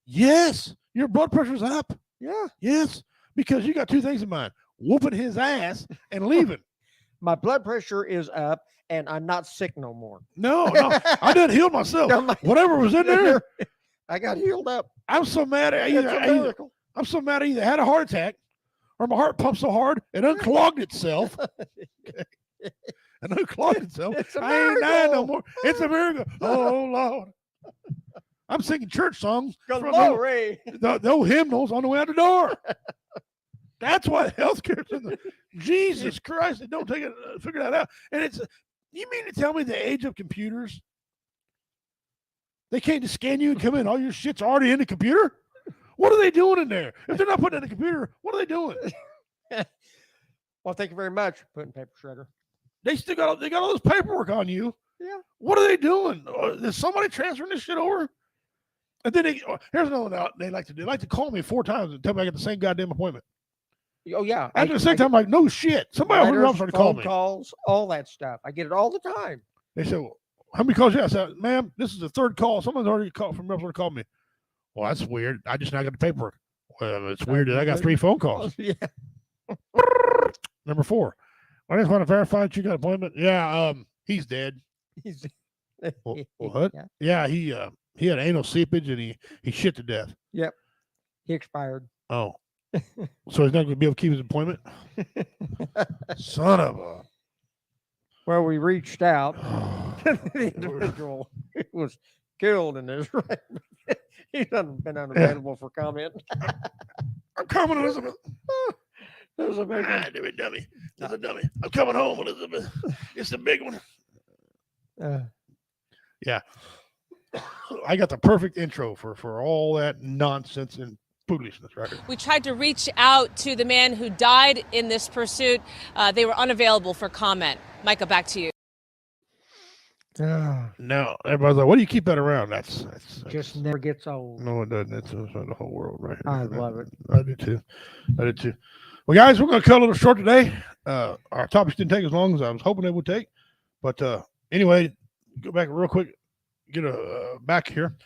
yes, your blood pressure's up. Yeah. Yes, because you got 2 things in mind: whooping his ass and leaving. My blood pressure is up, and I'm not sick no more. No, I done healed myself. Whatever was in there, I got healed up. I'm so mad at I'm so mad I either had a heart attack or my heart pumped so hard it unclogged itself. And unclogged itself. I ain't dying no more. It's a miracle. Oh Lord. I'm singing church songs. Glory. No hymnals on the way out the door. That's why healthcare's in the Jesus Christ. They don't take it, figure that out. And it's, you mean to tell me the age of computers? They can't just scan you and come in. All your shit's already in the computer? What are they doing in there? If they're not putting it in the computer, what are they doing? Well, thank you very much for putting paper shredder. They got all this paperwork on you. Yeah. What are they doing? Is somebody transferring this shit over? And then here's another one they like to do. They like to call me 4 times and tell me I got the same goddamn appointment. Oh yeah. After the same time, I'm like, no shit. Somebody over here started to call me. Calls, all that stuff. I get it all the time. They said, well, how many calls you? I said, ma'am, this is the 3rd call. Someone's already called from Russell to call me. Well, that's weird. I just now got the paperwork. Well, it's weird that I got 3 phone calls. Yeah. Number 4. I just want to verify that you got an appointment. Yeah, he's dead. What? Yeah, he had anal seepage and he shit to death. Yep. He expired. Oh. So he's not going to be able to keep his appointment? Son of a. Well, we reached out to the individual who was killed in this. He's been unavailable for comment. I'm coming, Elizabeth. There's a big one. Dummy. There's a dummy. I'm coming home, Elizabeth. It's the big one. Yeah. I got the perfect intro for all that nonsense and foolishness, right? We tried to reach out to the man who died in this pursuit. They were unavailable for comment. Micah, back to you. No, everybody's like, "What do you keep that around?" That's just never gets old. No, it doesn't. It's the whole world, right? I love it. I do too. Well, guys, we're going to cut a little short today. Our topics didn't take as long as I was hoping they would take, but anyway, go back real quick. Get back here.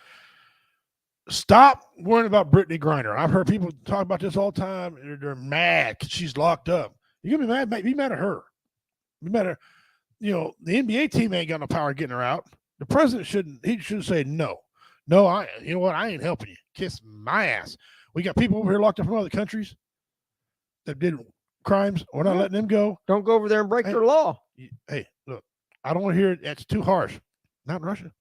Stop worrying about Brittany Griner. I've heard people talk about this all the time. They're mad because she's locked up. You're gonna be mad at her. Be mad at her. You know, the NBA team ain't got no power getting her out. The president should say no. You know what? I ain't helping you. Kiss my ass. We got people over here locked up from other countries that did crimes. We're not letting them go. Don't go over there and break their law. Hey, look, I don't want to hear it. That's too harsh. Not in Russia.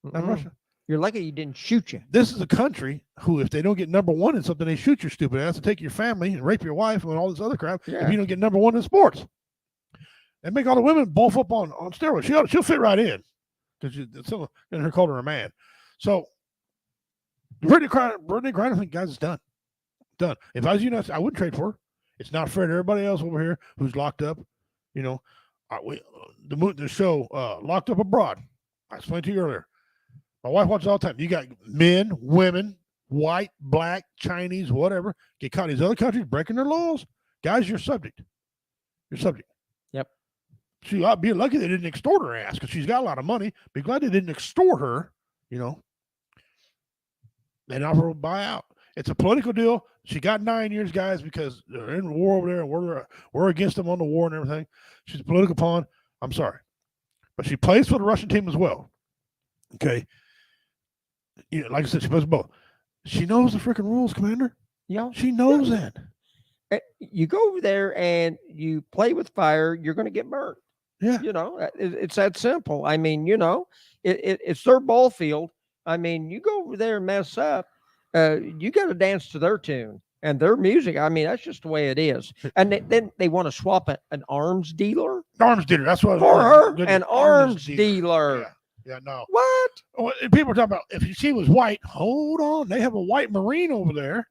Not in Russia. You're lucky he didn't shoot you. This is a country who, if they don't get number one in something, they shoot your stupid ass and take your family and rape your wife and all this other crap if you don't get number one in sports. And make all the women bulk up on steroids. She'll fit right in because it's still in her culture a man. So Brittany Griner, I think, guys, it's done. Done. If I was you, I wouldn't trade for her. It's not fair to everybody else over here who's locked up. You know, the show Locked Up Abroad. I explained to you earlier. My wife watches all the time. You got men, women, white, black, Chinese, whatever, get caught in these other countries breaking their laws. Guys, you're subject. You're subject. Yep. She ought to be lucky they didn't extort her ass because she's got a lot of money. Be glad they didn't extort her, you know. They offer her a buyout. It's a political deal. She got 9 years, guys, because they're in war over there and we're against them on the war and everything. She's a political pawn. I'm sorry. But she plays for the Russian team as well. Okay. You know, like I said, she plays both. She knows the freaking rules, Commander. Yeah. She knows that. You go over there and you play with fire, you're going to get burnt. Yeah. You know, it's that simple. I mean, you know, it's their ball field. I mean, you go over there and mess up, you got to dance to their tune and their music. I mean, that's just the way it is. And then they want to swap an arms dealer. Arms dealer. That's what for her. An arms dealer. Yeah, no. What? People are talking about if she was white. Hold on. They have a white Marine over there.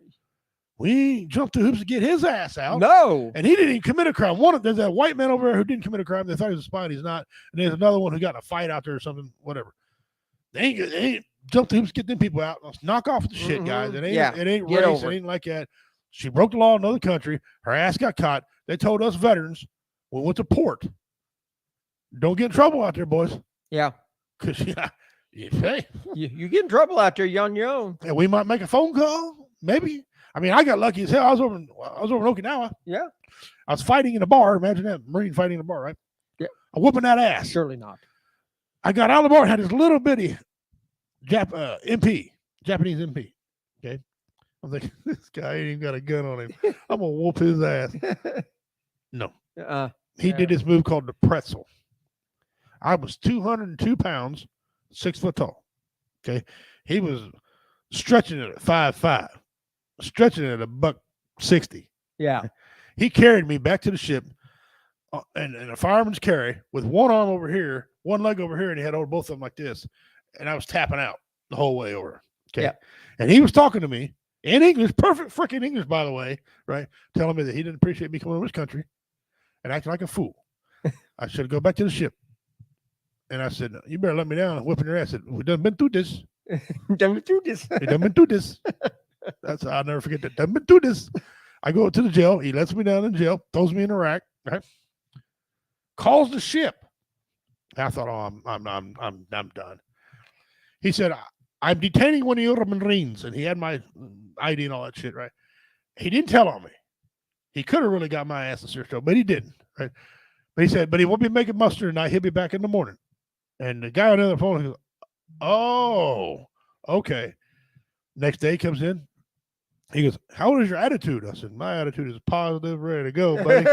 We jumped through hoops to get his ass out. No. And he didn't even commit a crime. There's that white man over there who didn't commit a crime. They thought he was a spy. He's not. And there's another one who got in a fight out there or something, whatever. They ain't jumped through hoops to get them people out. Let's knock off the shit, guys. It ain't race. It ain't like that. She broke the law in another country. Her ass got caught. They told us veterans, we went to port. Don't get in trouble out there, boys. Yeah. Because, hey. You get in trouble out there, young. Yeah, we might make a phone call, maybe. I mean, I got lucky as hell. I was over in Okinawa. Yeah. I was fighting in a bar. Imagine that, Marine fighting in a bar, right? Yeah. I'm whooping that ass. Surely not. I got out of the bar and had this little bitty MP, Japanese MP. Okay. I'm thinking, this guy ain't even got a gun on him. I'm going to whoop his ass. No. He did this move called the pretzel. I was 202 pounds, 6 foot tall. Okay. He was stretching it at 5'5", stretching it at $160. Yeah. He carried me back to the ship and a fireman's carry with one arm over here, one leg over here, and he had both of them like this. And I was tapping out the whole way over. Okay. Yeah. And he was talking to me in English, perfect freaking English, by the way, right? Telling me that he didn't appreciate me coming to this country and acting like a fool. I should go back to the ship. And I said, you better let me down. I'm whipping your ass. I said, we done been through this. We done been through this. I'll never forget that. Done been through this. I go to the jail. He lets me down in jail, throws me in a rack, right? Calls the ship. I thought, oh, I'm done. He said, I'm detaining one of your Marines, and he had my ID and all that shit, right? He didn't tell on me. He could have really got my ass in serious trouble, but he didn't, right? But he said, but he won't be making muster tonight. He'll be back in the morning. And the guy on the other phone, he goes, oh, okay. Next day he comes in. He goes, how is your attitude? I said, my attitude is positive, ready to go, buddy.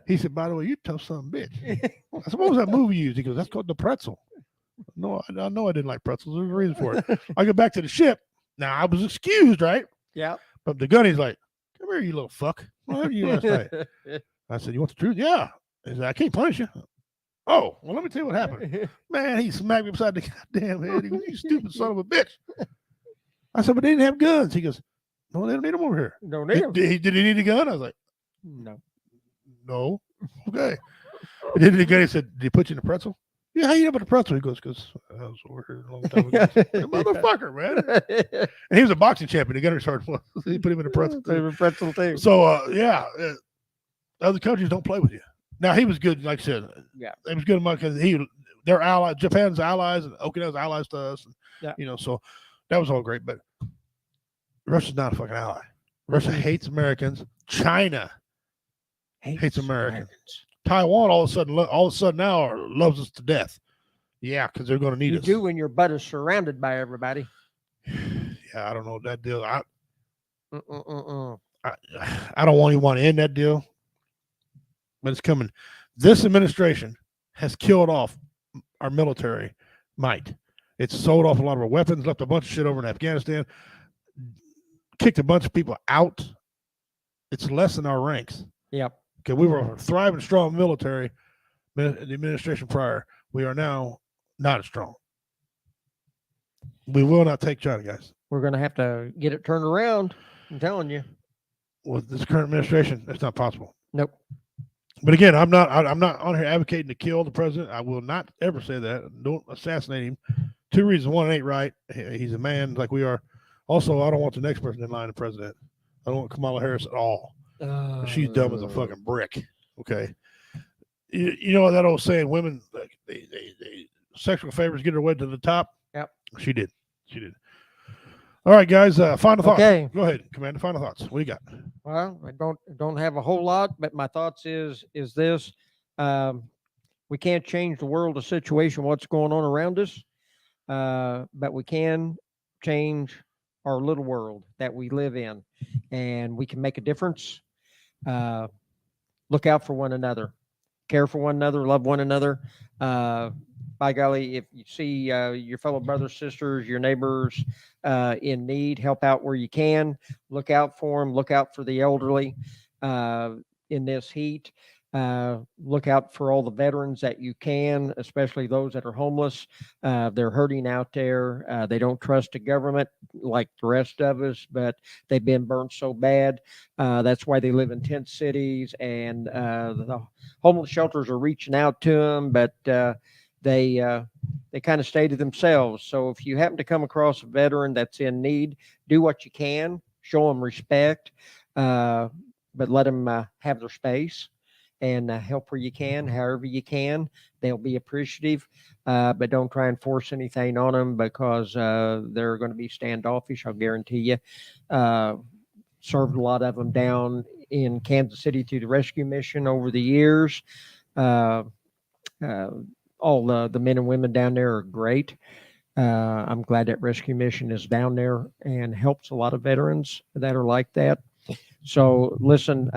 He said, by the way, you tough son of a bitch. I said, what was that movie you used? He goes, that's called The Pretzel. No, I know I didn't like pretzels. There's a reason for it. I go back to the ship. Now, I was excused, right? Yeah. But the gunny's like, come here, you little fuck. What happened to you last night? I said, you want the truth? Yeah. He said, I can't punish you. Oh, well, let me tell you what happened. Man, he smacked me upside the goddamn head. He goes, you stupid son of a bitch. I said, but they didn't have guns. He goes, no, they don't need them over here. Don't need them. Did he need a gun? I was like, no. Okay. And then the guy said, did he put you in a pretzel? Yeah, how you know about the pretzel? He goes, because I was over here a long time ago. Motherfucker, man. And he was a boxing champion. The gunner started, he put him in a pretzel. So, other countries don't play with you. Now, he was good, like I said. Yeah. He was good because they're allies. Japan's allies and Okinawa's allies to us. And, you know, so that was all great. But Russia's not a fucking ally. Russia hates Americans. China hates Americans. Taiwan all of a sudden now loves us to death. Yeah, because they're going to need You us. do when your butt is surrounded by everybody. Yeah, I don't know that deal. I Mm-mm-mm-mm. I don't even want to end that deal, but it's coming. This administration has killed off our military might. It's sold off a lot of our weapons, left a bunch of shit over in Afghanistan, kicked a bunch of people out. It's lessened our ranks. Yep. Okay, we were a thriving, strong military. The administration prior, we are now not as strong. We will not take China, guys. We're going to have to get it turned around. I'm telling you. With this current administration, it's not possible. Nope. But again, I'm not on here advocating to kill the president. I will not ever say that. Don't assassinate him. 2 reasons. One, it ain't right. He's a man like we are. Also, I don't want the next person in line to president. I don't want Kamala Harris at all. She's dumb as a fucking brick. Okay. You know that old saying, women, like, they sexual favors get her way to the top? Yep. She did. All right, guys. Final thoughts. Okay. Go ahead, Commander. Final thoughts. What do you got? Well, I don't have a whole lot, but my thoughts is this: we can't change the world, the situation, what's going on around us, but we can change our little world that we live in, and we can make a difference. Look out for one another, care for one another, love one another. By golly, if you see your fellow brothers, sisters, your neighbors in need, help out where you can. Look out for them. Look out for the elderly in this heat. Look out for all the veterans that you can, especially those that are homeless. They're hurting out there. They don't trust the government like the rest of us, but they've been burnt so bad. That's why they live in tent cities, and the homeless shelters are reaching out to them, but they kind of stay to themselves. So if you happen to come across a veteran that's in need, do what you can, show them respect, but let them have their space and help where you can, however you can. They'll be appreciative, but don't try and force anything on them because they're going to be standoffish, I'll guarantee you. Served a lot of them down in Kansas City through the rescue mission over the years. All the men and women down there are great. I'm glad that rescue mission is down there and helps a lot of veterans that are like that. So listen,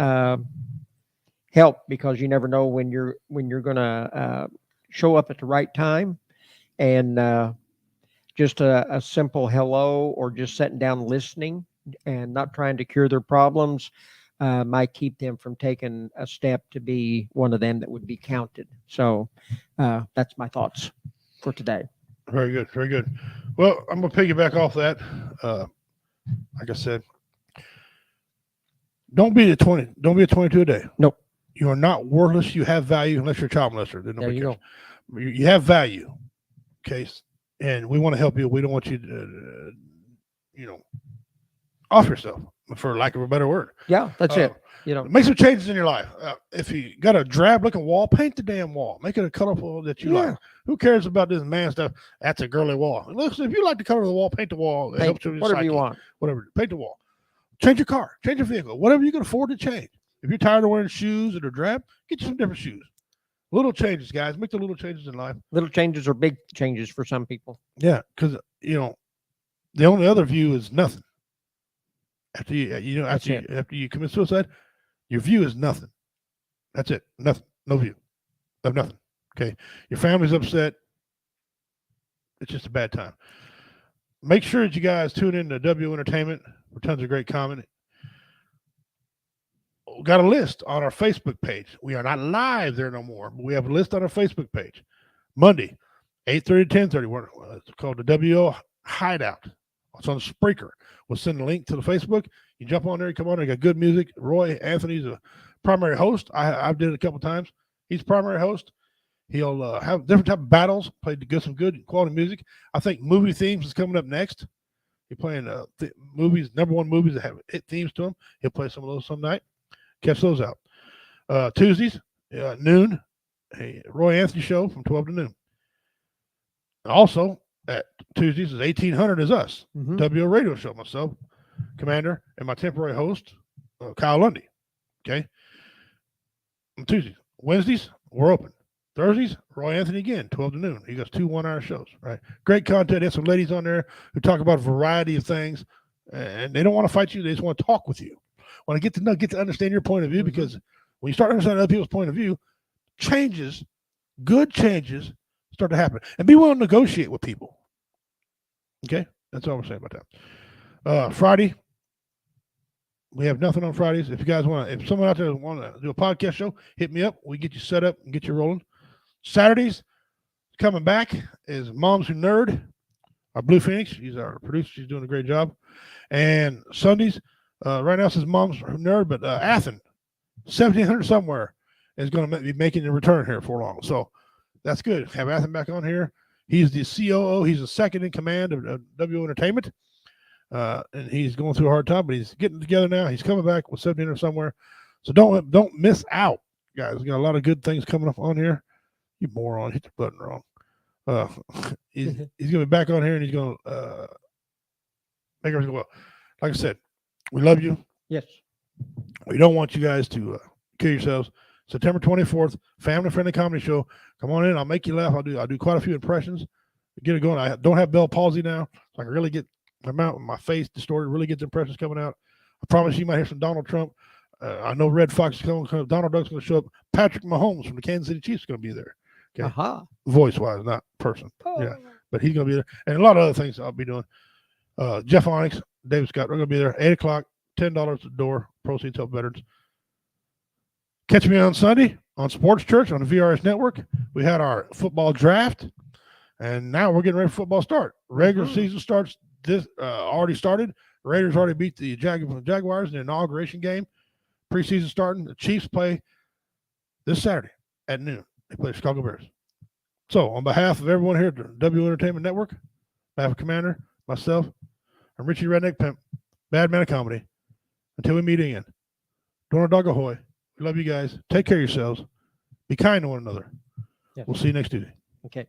help, because you never know when you're going to show up at the right time, and just a simple hello or just sitting down listening and not trying to cure their problems might keep them from taking a step to be one of them that would be counted. So that's my thoughts for today. Very good. Very good. Well, I'm going to piggyback off that. Like I said, don't be a 22 a day. Nope. You are not worthless. You have value unless you're a child molester. There you go. You have value. Okay. And we want to help you. We don't want you to, off yourself, for lack of a better word. Yeah, that's it. Make some changes in your life. If you got a drab looking wall, paint the damn wall. Make it a colorful that you like. Who cares about this man stuff? That's a girly wall. Listen, if you like the color of the wall, paint the wall. It helps you with your whatever psyche. you want. Whatever. Paint the wall. Change your car. Change your vehicle. Whatever you can afford to change. If you're tired of wearing shoes that are drab, get you some different shoes. Little changes, guys. Make the little changes in life. Little changes are big changes for some people. Yeah, because the only other view is nothing. After you commit suicide, your view is nothing. That's it. Nothing. No view of nothing. Okay. Your family's upset. It's just a bad time. Make sure that you guys tune in to W Entertainment for tons of great comedy. We got a list on our Facebook page. We are not live there no more, but we have a list on our Facebook page. Monday, 8:30 to 10:30. It's called the WO Hideout. It's on Spreaker. We'll send a link to the Facebook. You jump on there, you come on there, you got good music. Roy Anthony's a primary host. I've did it a couple times. He's primary host. He'll have different type of battles, play some good quality music. I think movie themes is coming up next. He's playing movies, #1 movies that have hit themes to them. He'll play some of those some night. Catch those out. Tuesdays, noon, a Roy Anthony show from 12 to noon. Also, at Tuesdays is 1800 is us. Mm-hmm. WO radio show, myself, Commander, and my temporary host, Kyle Lundy. Okay. On Tuesdays. Wednesdays, we're open. Thursdays, Roy Anthony again, 12 to noon. He does 2 1-hour shows, right? Great content. There's some ladies on there who talk about a variety of things, and they don't want to fight you. They just want to talk with you. Want to get to understand your point of view, because when you start understanding other people's point of view, good changes start to happen. And be willing to negotiate with people. Okay? That's all we're saying about that. Friday, we have nothing on Fridays. If you guys if someone out there want to do a podcast show, hit me up. We get you set up and get you rolling. Saturdays, coming back is Moms Who Nerd, our Blue Phoenix. She's our producer. She's doing a great job. And Sundays, right now it says Moms Who Nerd, but Athen, 1700 somewhere, is going to be making a return here for long. So that's good. Have Athen back on here. He's the COO. He's the second in command of W Entertainment. And he's going through a hard time, but he's getting together now. He's coming back with 1700 somewhere. So don't miss out, guys. We got a lot of good things coming up on here. You moron, hit the button wrong. He's going to be back on here, and he's going to make everything well. Like I said, we love you. Yes. We don't want you guys to kill yourselves. September 24th, family-friendly comedy show. Come on in. I'll make you laugh. I'll do quite a few impressions. Get it going. I don't have Bell palsy now, so I can really get my mouth, my face distorted, really get the impressions coming out. I promise you might hear some Donald Trump. I know Red Fox is coming. Donald Duck's going to show up. Patrick Mahomes from the Kansas City Chiefs is going to be there. Okay. Voice-wise, not person. Yeah, but he's going to be there. And a lot of other things I'll be doing. Jeff Onyx, Dave Scott, we're going to be there. 8 o'clock, $10 at the door. Proceeds help veterans. Catch me on Sunday on Sports Church on the VRS Network. We had our football draft, and now we're getting ready for football start. Regular season starts already started. Raiders already beat the Jaguars in the inauguration game. Preseason starting. The Chiefs play this Saturday at noon. They play Chicago Bears. So on behalf of everyone here at the W Entertainment Network, on behalf of Commander, myself, I'm Richie Redneck Pimp, Bad Man of Comedy. Until we meet again, Donald Dog Ahoy. We love you guys. Take care of yourselves. Be kind to one another. Yeah. We'll see you next Tuesday. Okay.